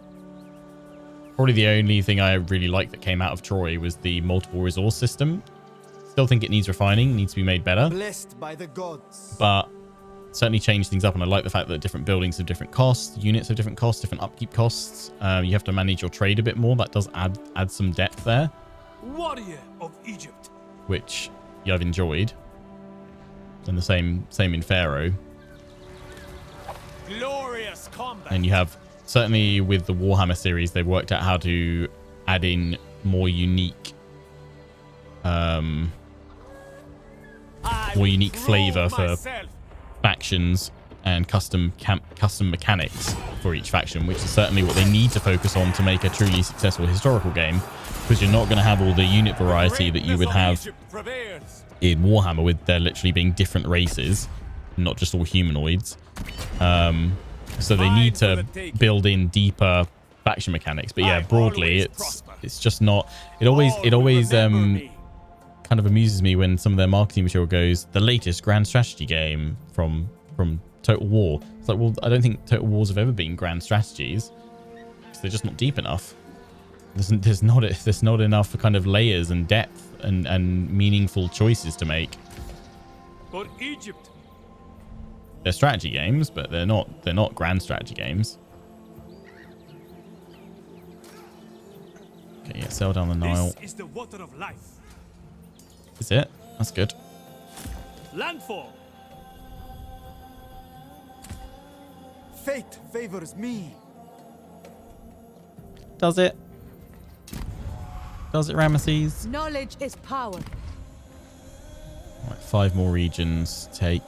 probably the only thing I really liked that came out of Troy was the multiple resource system. Still think it needs refining, needs to be made better, Blessed by the gods. but certainly changed things up. And I like the fact that different buildings have different costs, units have different costs, different upkeep costs. You have to manage your trade a bit more. That does add some depth there, Warrior of Egypt. which I've enjoyed. And the same in Pharaoh. Glorious combat. And you have, certainly with the Warhammer series, they've worked out how to add in more unique flavor for factions and custom mechanics for each faction, which is certainly what they need to focus on to make a truly successful historical game, because you're not going to have all the unit variety that you would have in Warhammer, with there literally being different races, not just all humanoids. So they need to build in deeper faction mechanics. But yeah, broadly, it's just not. It always kind of amuses me when some of their marketing material goes, the latest grand strategy game from Total War. It's like, well, I don't think Total Wars have ever been grand strategies, because they're just not deep enough. There's not enough kind of layers and depth and meaningful choices to make. For Egypt. They're strategy games, but they're not grand strategy games. Okay, yeah, sail down the Nile. This is the water of life. Is it? That's good. Landfall. Fate favors me. Does it? Does it, Ramesses? Knowledge is power. Right, 5 more regions take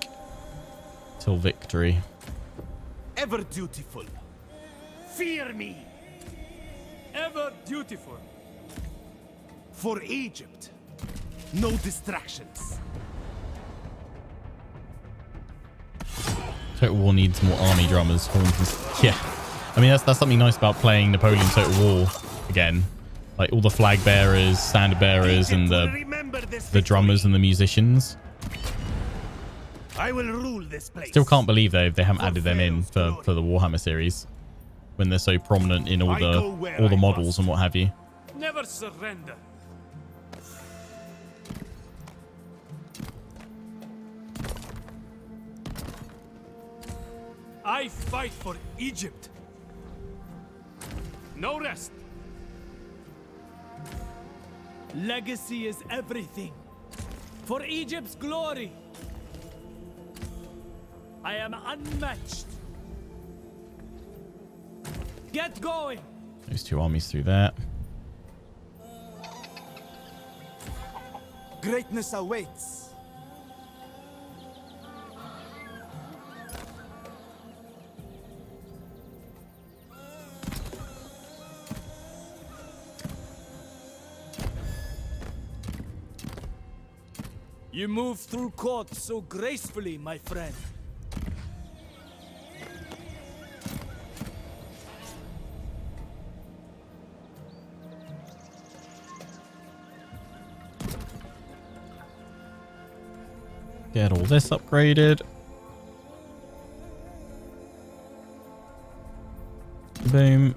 till victory. Ever dutiful. Fear me. Ever dutiful. For Egypt. No distractions. Total War needs more army drummers. Yeah, I mean that's something nice about playing Napoleon Total War again. Like all the flag bearers, standard bearers, and the drummers and the musicians. I will rule this place. Still can't believe they haven't added them in for the Warhammer series, when they're so prominent in all the models and what have you. Never surrender. I fight for Egypt. No rest. Legacy is everything. For Egypt's glory. I am unmatched. Get going. Those 2 armies through there. Greatness awaits. You move through court so gracefully, my friend. Get all this upgraded. Boom.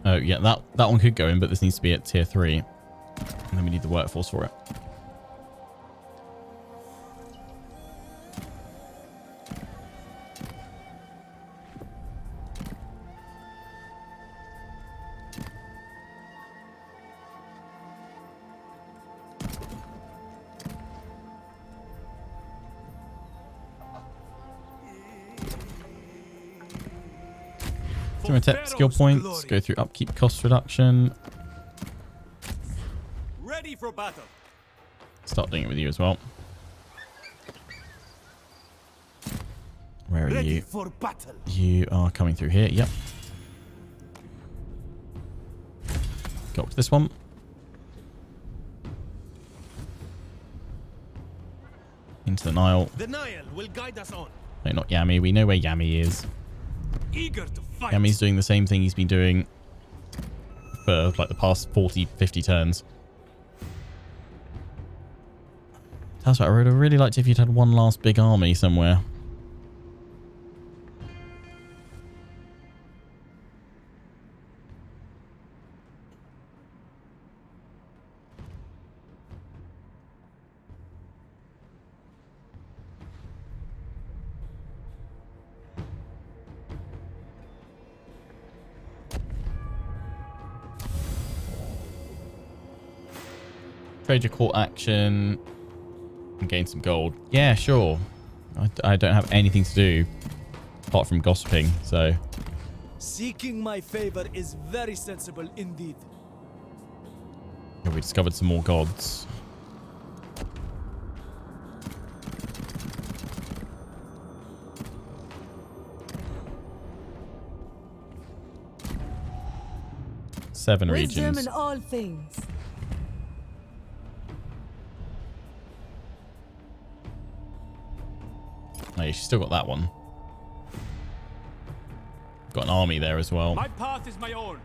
Oh, yeah, that one could go in, but this needs to be at tier 3. And then we need the workforce for it. Tech skill points. Go through upkeep cost reduction. Ready for battle. Start doing it with you as well. Where are Ready you? for battle. You are coming through here. Yep. Go up to this one. Into the Nile. The Nile will guide us on. No, not Yami. We know where Yami is. Eager to fight. Yami's doing the same thing he's been doing for like the past 40, 50 turns. That's right. I would have really liked if you'd had one last big army somewhere. Trade your court action and gain some gold. Yeah, sure. I don't have anything to do apart from gossiping, so... Seeking my favor is very sensible indeed. Yeah, we discovered some more gods. Seven Wisdom regions. in all things. Oh, yeah, she's still got that one. Got an army there as well. My path is my own.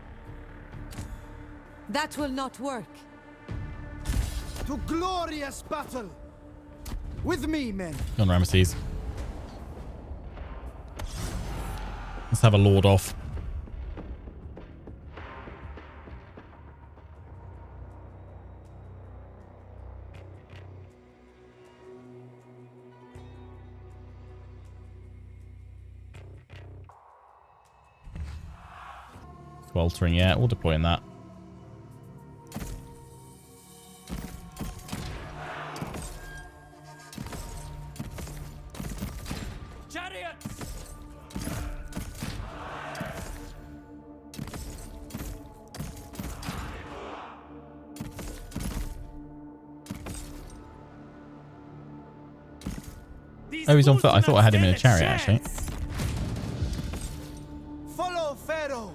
That will not work. To glorious battle! With me, men! Come on, Ramesses. Let's have a lord off. Sweltering, yeah, we'll deploy in that. Chariots! Oh, he's on foot. I thought I had him in a chariot, actually. Follow Pharaoh!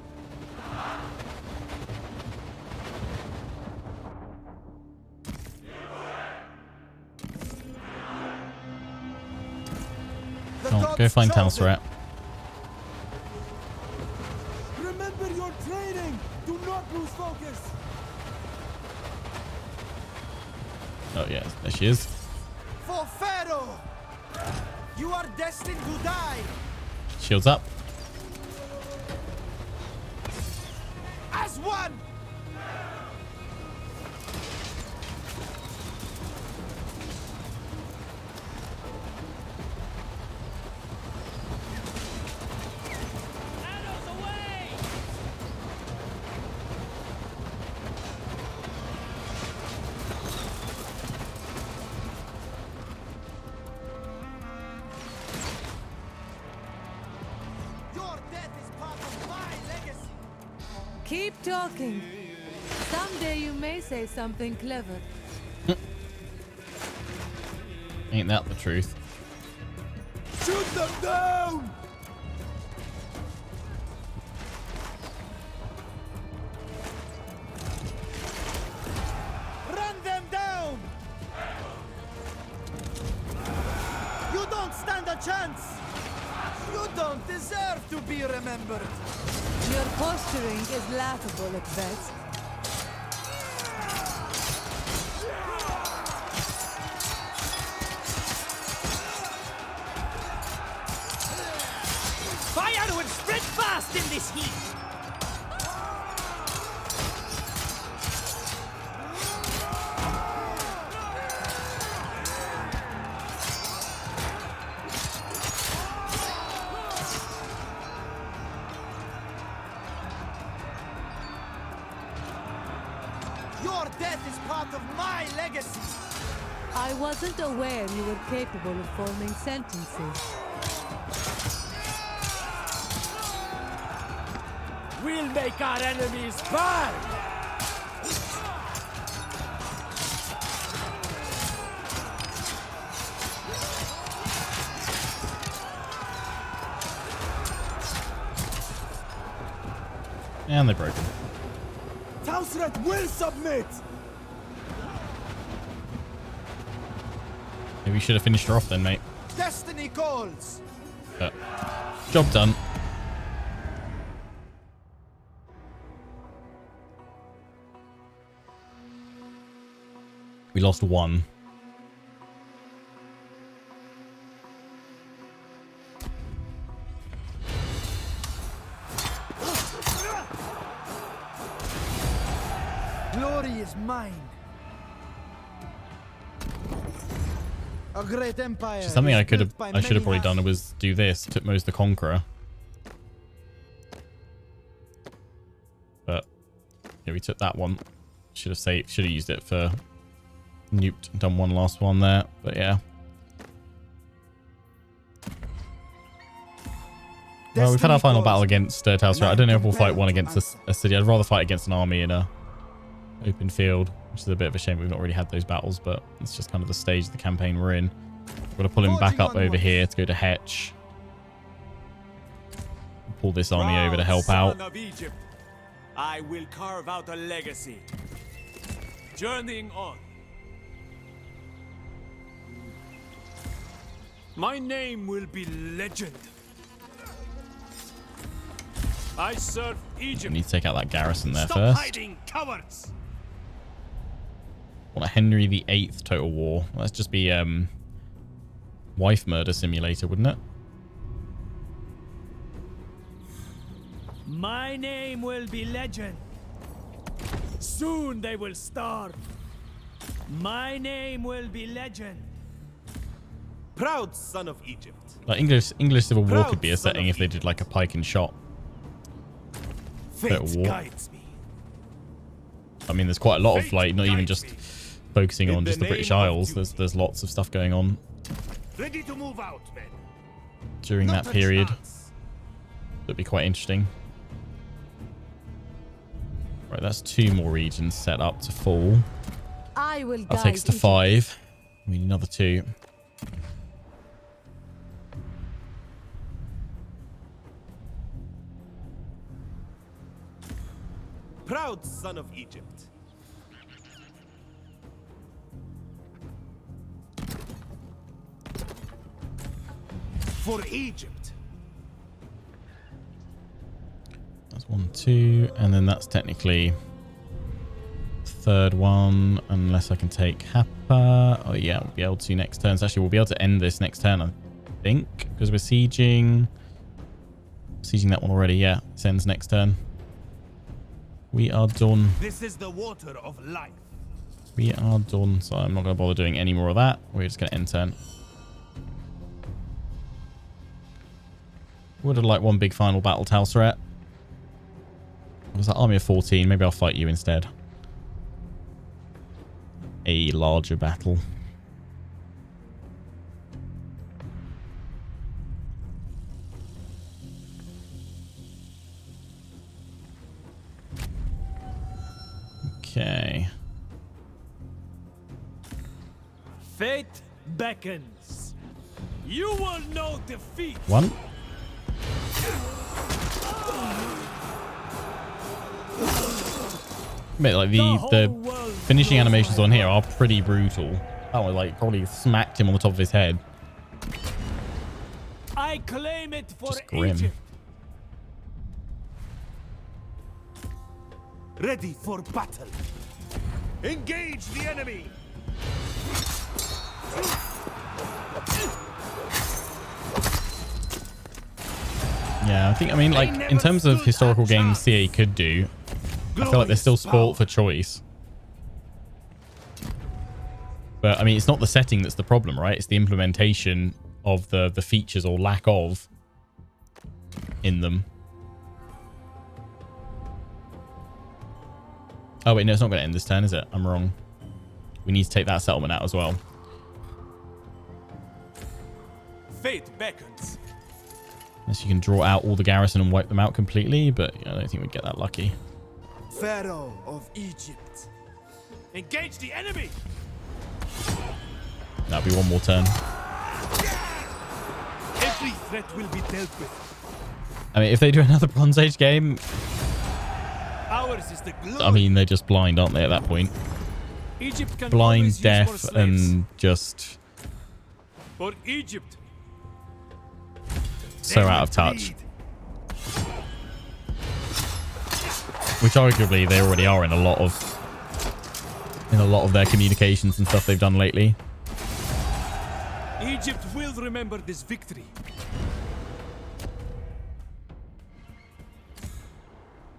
Go find Tausret. Remember your training! Do not lose focus! Oh, yeah, there she is. For Pharaoh! You are destined to die! Shields up. As one! Keep talking. Someday you may say something clever. Ain't that the truth? Shoot them down! Run them down! You don't stand a chance! You don't deserve to be remembered! Your posturing is laughable at best. Fire would spread fast in this heat! Your death is part of my legacy! I wasn't aware you were capable of forming sentences. We'll make our enemies burn! And they're broken. Tausret will submit! Maybe we should have finished her off then, mate. Destiny calls. But job done. We lost one. Glory is mine. A great empire. Something is I should built by have many probably done hands. was do this, Tutmos the Conqueror. But yeah, we took that one. Should have used it for nuked. Done one last one there, but yeah. Well, we've had our final battle against Tausret. I don't know if we'll fight one against a city. I'd rather fight against an army in a open field, which is a bit of a shame we've not really had those battles, but it's just kind of the stage of the campaign we're in. We've got to pull him back up over here to go to Hetch. Pull this army over to help out. Son of Egypt, I will carve out a legacy. Journeying on. My name will be legend. I serve We Egypt. need to take out that garrison there Stop first. hiding, cowards! What a Henry VIII Total War. Well, let's just be wife murder simulator, wouldn't it? My name will be legend. Soon they will starve. My name will be legend. Proud son of Egypt. Like English Civil War Proud could be a son setting of if they did like a pike and shot. Fate war. guides me. I mean, there's quite a lot of Fate like not even guides just me. focusing In on the just the British name of Isles. duty. There's lots of stuff going on Ready to move out, men. during Not that a period. chance. That'd be quite interesting. Right, that's 2 more regions set up to fall. I will That guide takes us to Egypt. 5. We need another 2. Proud son of Egypt. For Egypt. That's 1, 2, and then that's technically third one, unless I can take Hapa. Oh yeah, we'll be able to next turn. So actually, we'll be able to end this next turn, I think, because we're sieging that one already. Yeah, it ends next turn. We are done. This is the water of life. We are done. So I'm not going to bother doing any more of that. We're just going to end turn. Would have liked one big final battle, Tausret. Was that army of 14? Maybe I'll fight you instead. A larger battle. Okay. Fate beckons. You will know defeat. 1. But like the finishing animations on here are pretty brutal. That one like probably smacked him on the top of his head. I claim it for Just grim. Egypt. Ready for battle. Engage the enemy. Yeah, I mean, like, in terms of historical games CA could do, I feel like they're still spoilt for choice. But, I mean, it's not the setting that's the problem, right? It's the implementation of the features or lack of in them. Oh, wait, no, it's not going to end this turn, is it? I'm wrong. We need to take that settlement out as well. Fate beckons. Unless you can draw out all the garrison and wipe them out completely, but I don't think we'd get that lucky. Pharaoh of Egypt. Engage the enemy! That'll be one more turn. Every threat will be dealt with. I mean, if they do another Bronze Age game, Ours is the glory. I mean, they're just blind, aren't they, at that point? Egypt can always Blind, use more deaf, slaves. and just For Egypt. so out of touch. Which arguably they already are in a lot of their communications and stuff they've done lately. Egypt will remember this victory.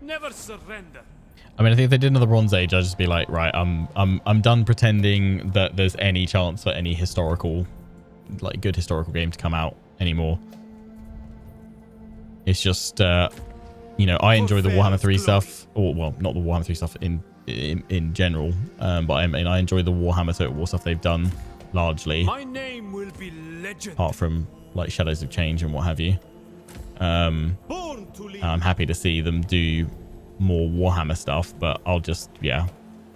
Never surrender. I mean, I think if they did another Bronze Age, I'd just be like, right, I'm done pretending that there's any chance for any historical, like, good historical game to come out anymore. It's just, you know, I enjoy the Warhammer 3 stuff, or well, not the Warhammer 3 stuff in general, but I mean, I enjoy the Warhammer Total War stuff they've done largely, My name will be legend. apart from like Shadows of Change and what have you. Born to lead. I'm happy to see them do more Warhammer stuff, but I'll just, yeah,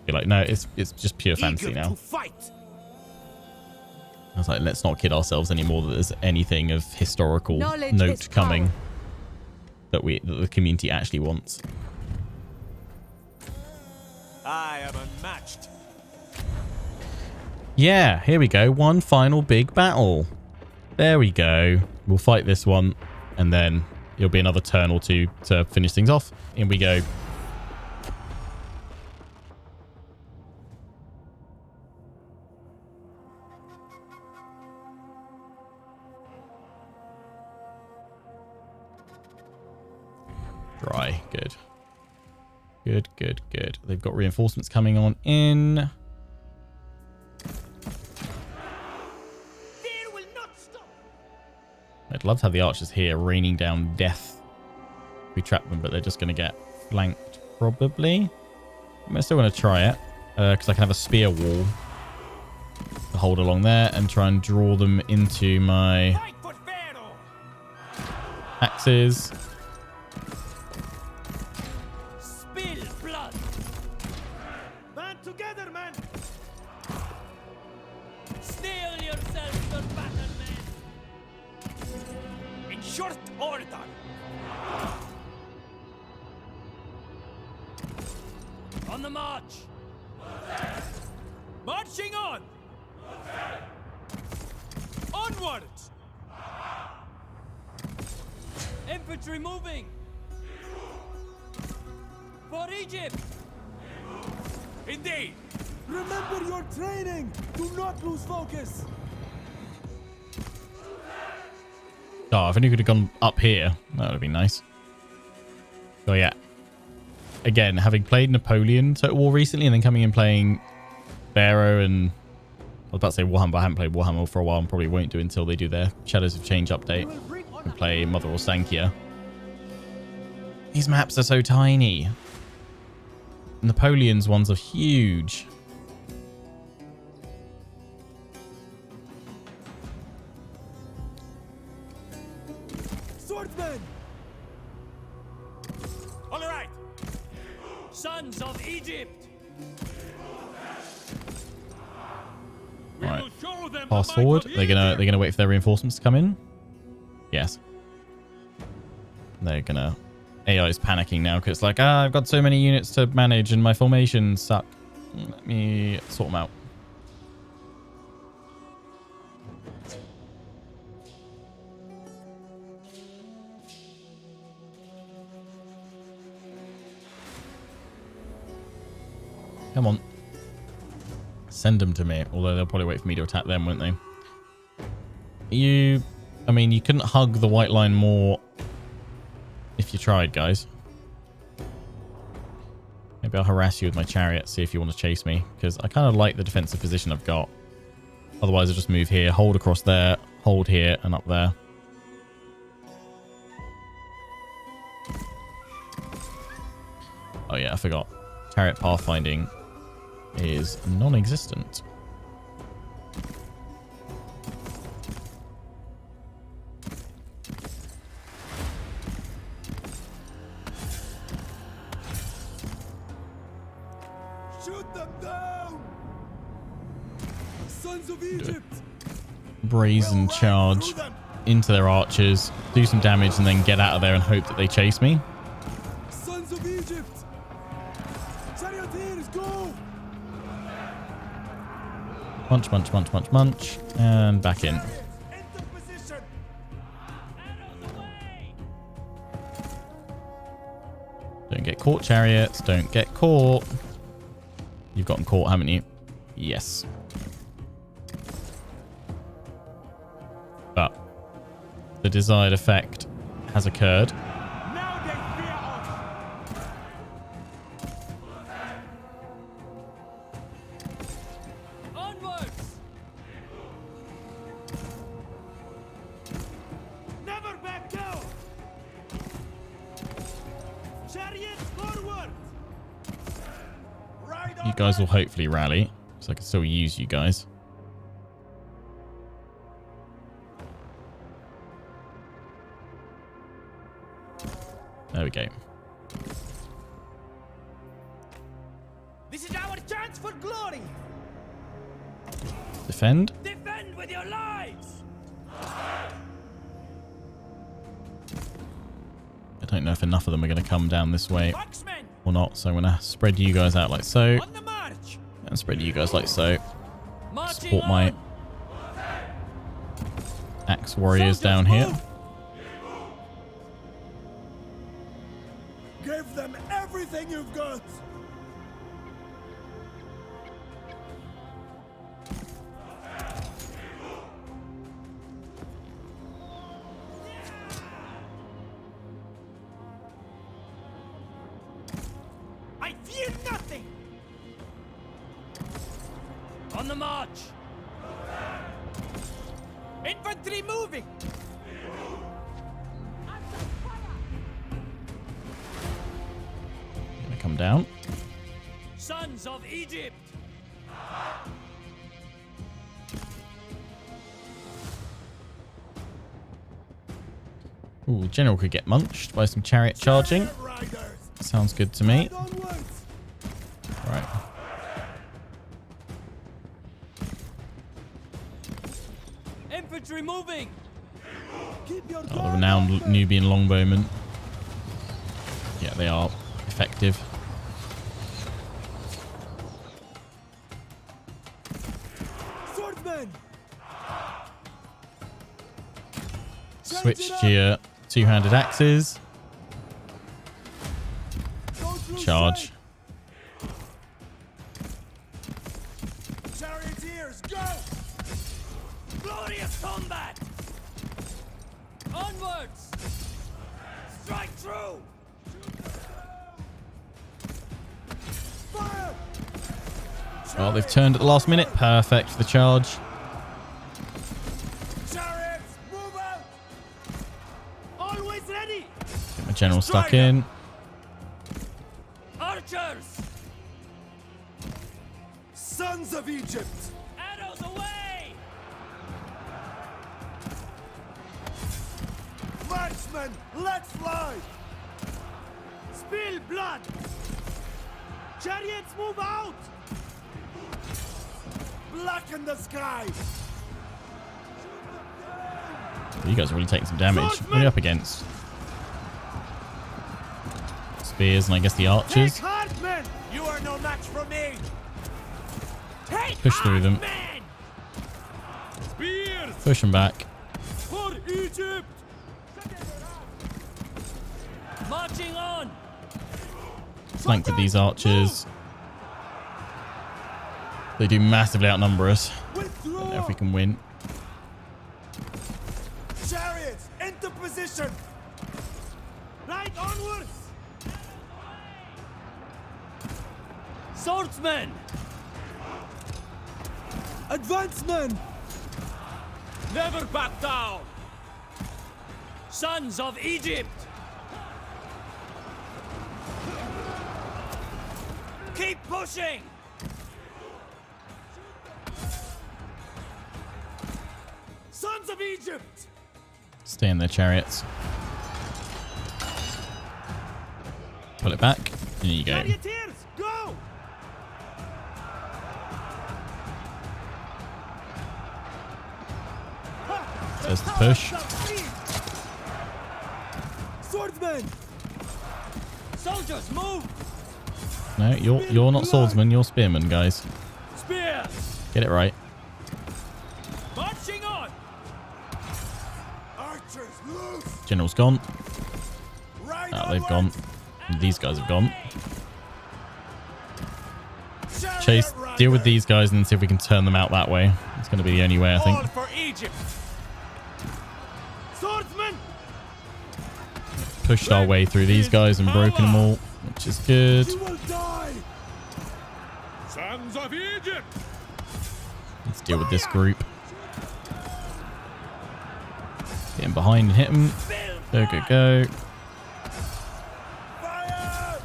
be like, no, it's just pure fantasy Eager now. to fight. I was like, let's not kid ourselves anymore that there's anything of historical Knowledge note is coming power. that the community actually wants. I am unmatched. Yeah, here we go. One final big battle. There we go. We'll fight this one, and then it'll be another turn or two to finish things off. In we go. Dry. Good. Good, good, good. They've got reinforcements coming on in. There will not stop. I'd love to have the archers here raining down death. We trap them, but they're just going to get flanked, probably. I'm still going to try it, because I can have a spear wall to hold along there and try and draw them into my Fight for Pharaoh. axes. Spill blood. Band together, man. Steel yourselves for battle, men. In short order. On the march. Marching on. Onwards. Infantry moving. For Egypt. Indeed. Remember your training. Do not lose focus. Oh, if only could have gone up here. That would have been nice. Oh, yeah. Again, having played Napoleon Total War recently and then coming and playing Pharaoh and... I was about to say Warhammer, but I haven't played Warhammer for a while and probably won't do until they do their Shadows of Change update and play Mother or Sankia. These maps are so tiny. Napoleon's ones are huge. Swordsman. All right. Sons of Egypt. Right. We'll show them Pass the might forward. of They're gonna wait for their reinforcements to come in. Yes. They're gonna... AI's panicking now because it's like, I've got so many units to manage and my formations suck. Let me sort them out. Come on. Send them to me. Although they'll probably wait for me to attack them, won't they? I mean, you couldn't hug the white line more if you tried, guys. Maybe I'll harass you with my chariot, see if you want to chase me. Because I kind of like the defensive position I've got. Otherwise, I'll just move here, hold across there, hold here, and up there. Oh yeah, I forgot. Chariot pathfinding is non-existent. Sons of Egypt. Brazen charge into their archers, do some damage, and then get out of there and hope that they chase me. Sons of Egypt. Charioteers, go. Munch, munch, munch, munch, munch, and back in. Into position. Don't get caught, chariots. Don't get caught. You've gotten caught, haven't you? Yes. But the desired effect has occurred. Now they fear us. Onwards. Never back down. Chariots forward. Ride on. You guys will hopefully rally, so I can still use you guys. There we go. This is our chance for glory. Defend. Defend with your lives. I don't know if enough of them are going to come down this way Marksmen or not, so I'm going to spread you guys out like so, on the march. and spread you guys like so. Marching Support my on. axe warriors Soldiers, down here. move. Give them everything you've got. I fear nothing. On the march. Infantry moving. Gonna come down. Sons of Egypt. Ooh, general could get munched by some chariot charging. Riders. Sounds good to me. Onwards. Right. Infantry moving. Keep your Oh, the renowned Nubian longbowmen. Yeah, they are effective. Swordsmen. Switch to your two-handed axes. Charge. charioteers, go. Glorious combat. Onwards. Strike through. Fire. Well, they've turned at the last minute. Perfect for the charge. Chariots, move out. Always ready. Get my general stuck in. Archers. Sons of Egypt. Arrows away. Marksmen, let's fly. Spill blood. Chariots, move out. Blacken the sky. You guys are really taking some damage. What are you up against? Spears and I guess the archers. Take heart, men. You are no match for me. Take Push through them. men. Spears. Push them back. For Egypt. Marching on. Flank with these archers. They do massively outnumber us. Don't know if we can win. Chariots, into position. Right onwards. Swordsmen. Advancement. Never back down. Sons of Egypt. Keep pushing. Sons of Egypt. Stay in their chariots. Pull it back. There you go. Charioteers, go. There's the push. Swordsman! Soldiers, move! No, you're not swordsman, you're spearman, guys. Spear! Get it right. Marching on! Archers, loose! General's gone. Right Oh, they've gone. These guys have gone. Chase, deal with these guys and see if we can turn them out that way. It's going to be the only way, I think. All for Egypt! Swordsman! Pushed our way through these guys and broken them all, which is good. You will die! Sons of Egypt! Let's deal with this group. Get in behind and hit them. Go, go, go. Fire!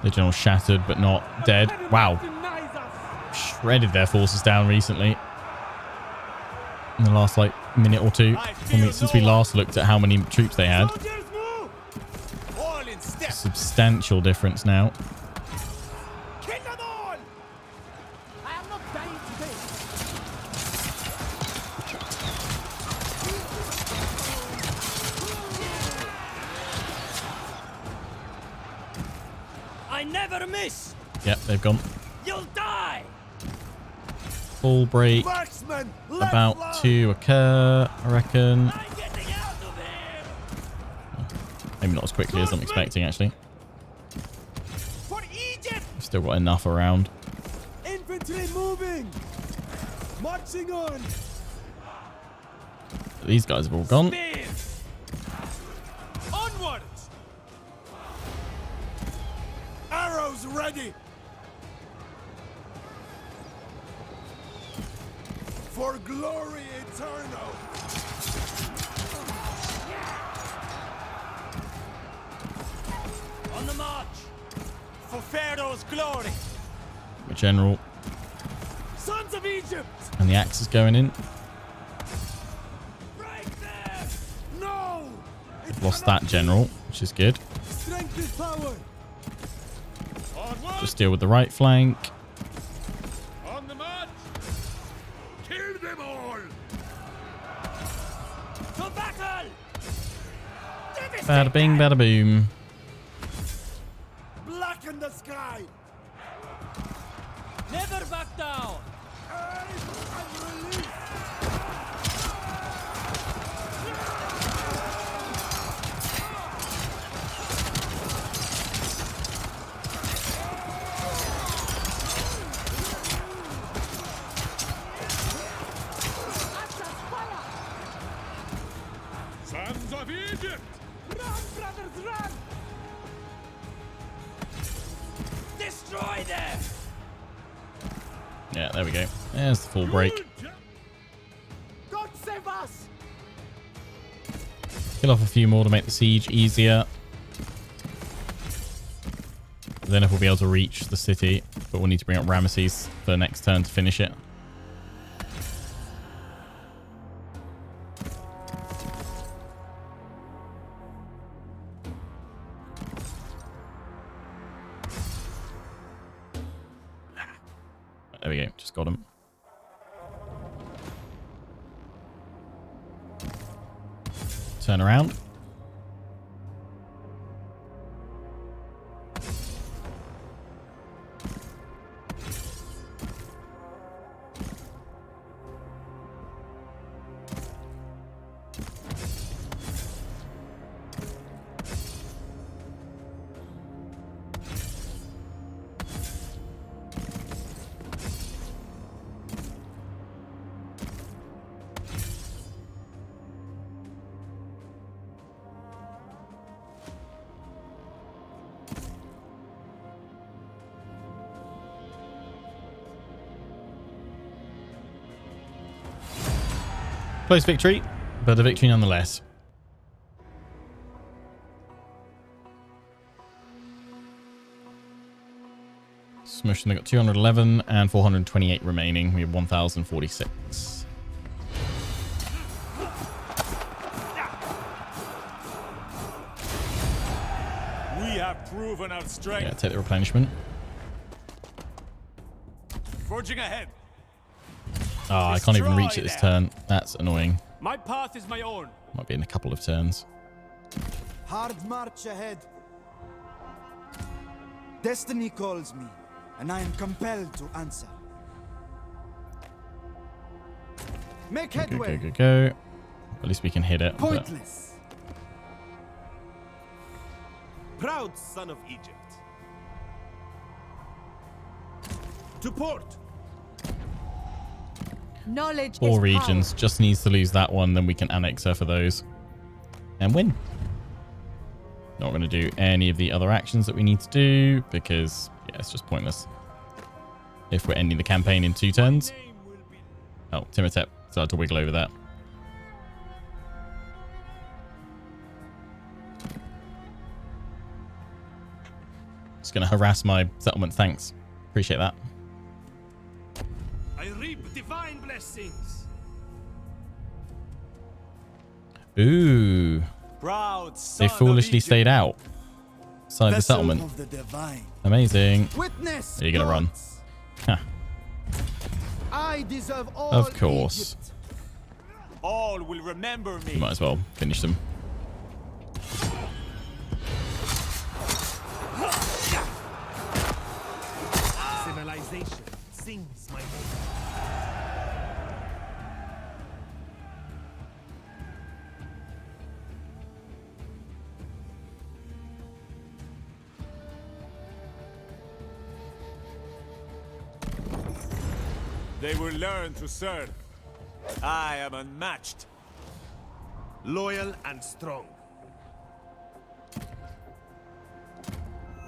The general shattered, but not dead. Wow. Shredded their forces down recently. In the last, like, minute or two. Since we last looked at how many troops they had. Soldiers, move! All in step! Substantial difference now. Kill them all! I am not dying today. I never miss! Yep, they've gone. You'll die! Full break Marksman, about to occur, I reckon. I'm getting out of here! Maybe not as quickly as I'm expecting, actually. For Egypt! Still got enough around. Infantry moving! Marching on! These guys have all gone. Spears! Onwards! Arrows ready! For glory eternal! On the march! For Pharaoh's glory! The general Sons of Egypt! and the axe is going in. Break them! No! They've lost that general, which is good. Strength is power! Onward! Just deal with the right flank. On the march! Kill them all! To battle! Bada bing, bada boom. Blacken the sky! Never back down! Aim and release! Sons of Egypt! Run, brothers, run! Destroy them! Yeah, there we go. There's the full break. God save us! Kill off a few more to make the siege easier. Then if we'll be able to reach the city, but we'll need to bring up Ramesses for the next turn to finish it. There we go. Just got him. Turn around. Close victory, but a victory nonetheless. Smush, they got 211 and 428 remaining. We have 1,046. We have proven our strength. Yeah, take the replenishment. Forging ahead. Oh, I can't even reach it this turn. That's annoying. My path is my own. Might be in a couple of turns. Hard march ahead. Destiny calls me, and I am compelled to answer. Make Go, headway. go. At least we can hit it. Pointless. Proud son of Egypt. To port. Knowledge Four is regions. Just needs to lose that one, then we can annex her for those. And win. Not going to do any of the other actions that we need to do because, yeah, it's just pointless. If we're ending the campaign in 2 turns. Oh, Timotep started to wiggle over that. Just going to harass my settlement. Thanks. Appreciate that. I reap divine blessings. Ooh. Proud They son foolishly of stayed out. Side the Vessel settlement. of the divine. Amazing. Witness. Are you going to run? gods. Huh. I deserve all Of course. Egypt. All will remember me. You might as well finish them. Civilization sings my name. They will learn to serve. I am unmatched. Loyal and strong.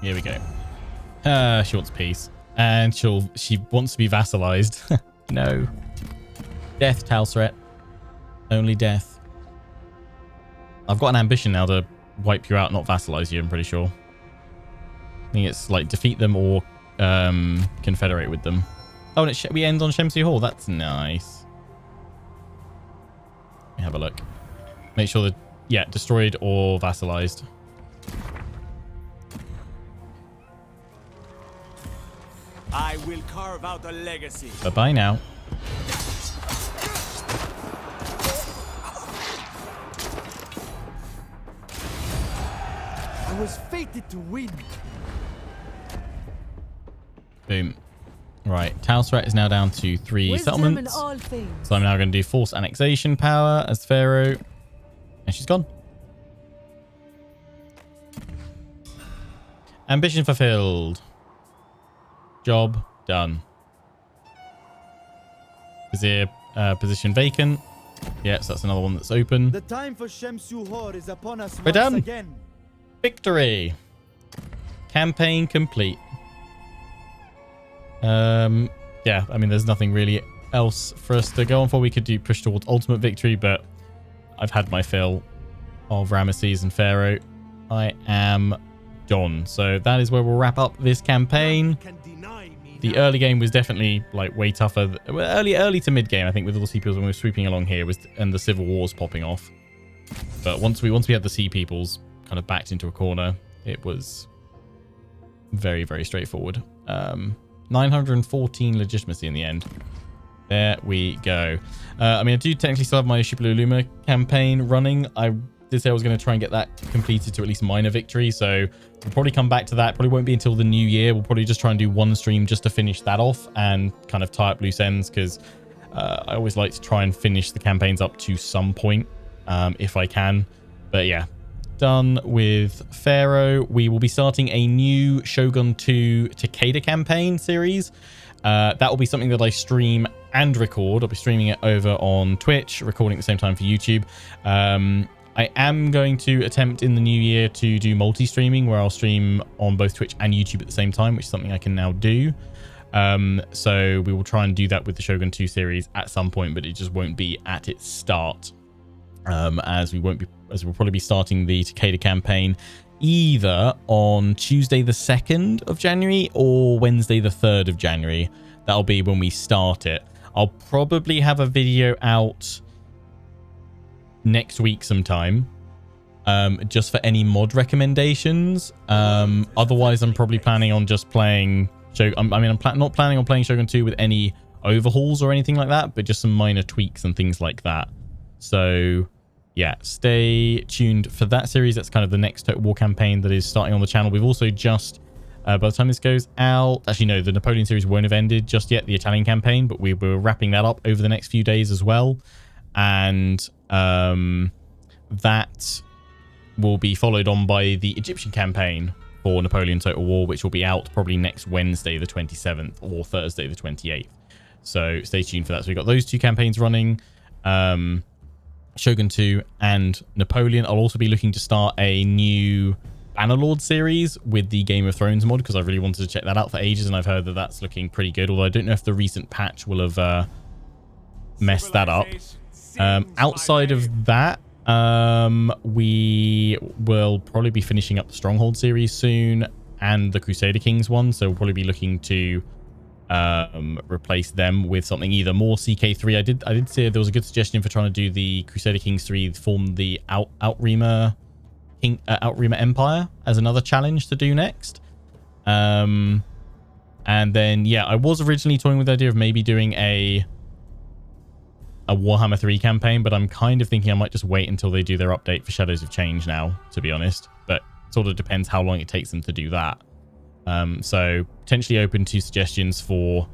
Here we go. She wants peace. And she wants to be vassalized. No. Death, Tausret. Only death. I've got an ambition now to wipe you out, not vassalize you, I'm pretty sure. I think it's like defeat them or confederate with them. Oh, and we end on Shemsu Hall. That's nice. Let me have a look. Make sure that, yeah, destroyed or vassalized. I will carve out a legacy. Bye-bye now. I was fated to win. Boom. Right, Tausret is now down to 3 Wisdom in settlements. all things. So I'm now going to do forced annexation power as Pharaoh. And she's gone. Ambition fulfilled. Job done. Vizier position vacant. Yes, that's another one that's open. The time for Shemsu Hor is upon us We're once done. again. Victory. Campaign complete. Yeah, I mean, there's nothing really else for us to go on for. We could do push towards ultimate victory, but I've had my fill of Ramesses and Pharaoh. I am done. So that is where we'll wrap up this campaign. Can deny me The now. early game was definitely like way tougher. Early to mid game, I think, with all the sea peoples when we were sweeping along here and the civil wars popping off. But once we had the sea peoples kind of backed into a corner, it was very, very straightforward. 914 legitimacy in the end. There we go. I mean, I do technically still have my Shipululuma campaign running. I did say I was going to try and get that completed to at least minor victory, so we'll probably come back to that. Probably won't be until the new year. We'll probably just try and do one stream just to finish that off and kind of tie up loose ends, because I always like to try and finish the campaigns up to some point if I can. But yeah, done with Pharaoh. We will be starting a new Shogun 2 Takeda campaign series. That will be something that I stream and record. I'll be streaming it over on Twitch, recording at the same time for YouTube. I am going to attempt in the new year to do multi-streaming, where I'll stream on both Twitch and YouTube at the same time, which is something I can now do. So we will try and do that with the Shogun 2 series at some point, but it just won't be at its start. As we'll probably be starting the Takeda campaign either on Tuesday the 2nd of January or Wednesday the 3rd of January. That'll be when we start it. I'll probably have a video out next week sometime, just for any mod recommendations. Otherwise, I'm probably planning on just playing I'm not planning on playing Shogun 2 with any overhauls or anything like that, but just some minor tweaks and things like that. So yeah, stay tuned for that series. That's kind of the next Total War campaign that is starting on the channel. We've also just, by the time this goes out, actually no, the Napoleon series won't have ended just yet, the Italian campaign, but we were wrapping that up over the next few days as well. And that will be followed on by the Egyptian campaign for Napoleon Total War, which will be out probably next Wednesday the 27th or Thursday the 28th. So stay tuned for that. So we've got those two campaigns running. Shogun 2 and Napoleon. I'll also be looking to start a new Bannerlord series with the Game of Thrones mod, because I really wanted to check that out for ages, and I've heard that that's looking pretty good, although I don't know if the recent patch will have messed that up. Outside of that, we will probably be finishing up the Stronghold series soon and the Crusader Kings one, so we'll probably be looking to replace them with something either more CK3. I did see there was a good suggestion for trying to do the Crusader Kings 3 form the Outrima Empire as another challenge to do next. And then yeah, I was originally toying with the idea of maybe doing a Warhammer 3 campaign, but I'm kind of thinking I might just wait until they do their update for Shadows of Change now, to be honest. But it sort of depends how long it takes them to do that. So potentially open to suggestions for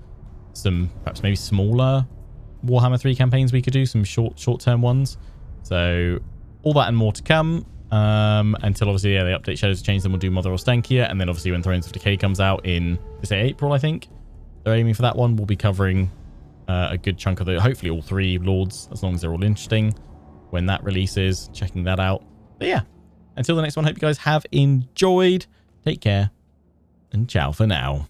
some perhaps maybe smaller Warhammer 3 campaigns we could do, some short-term ones. So all that and more to come, until obviously they update Shadows of Change, then we'll do Mother Ostankia, and then obviously when Thrones of Decay comes out in, they say April, I think they're aiming for that one, we'll be covering a good chunk of the, hopefully all 3 lords, as long as they're all interesting when that releases, checking that out. But yeah, until the next one, hope you guys have enjoyed. Take care and ciao for now.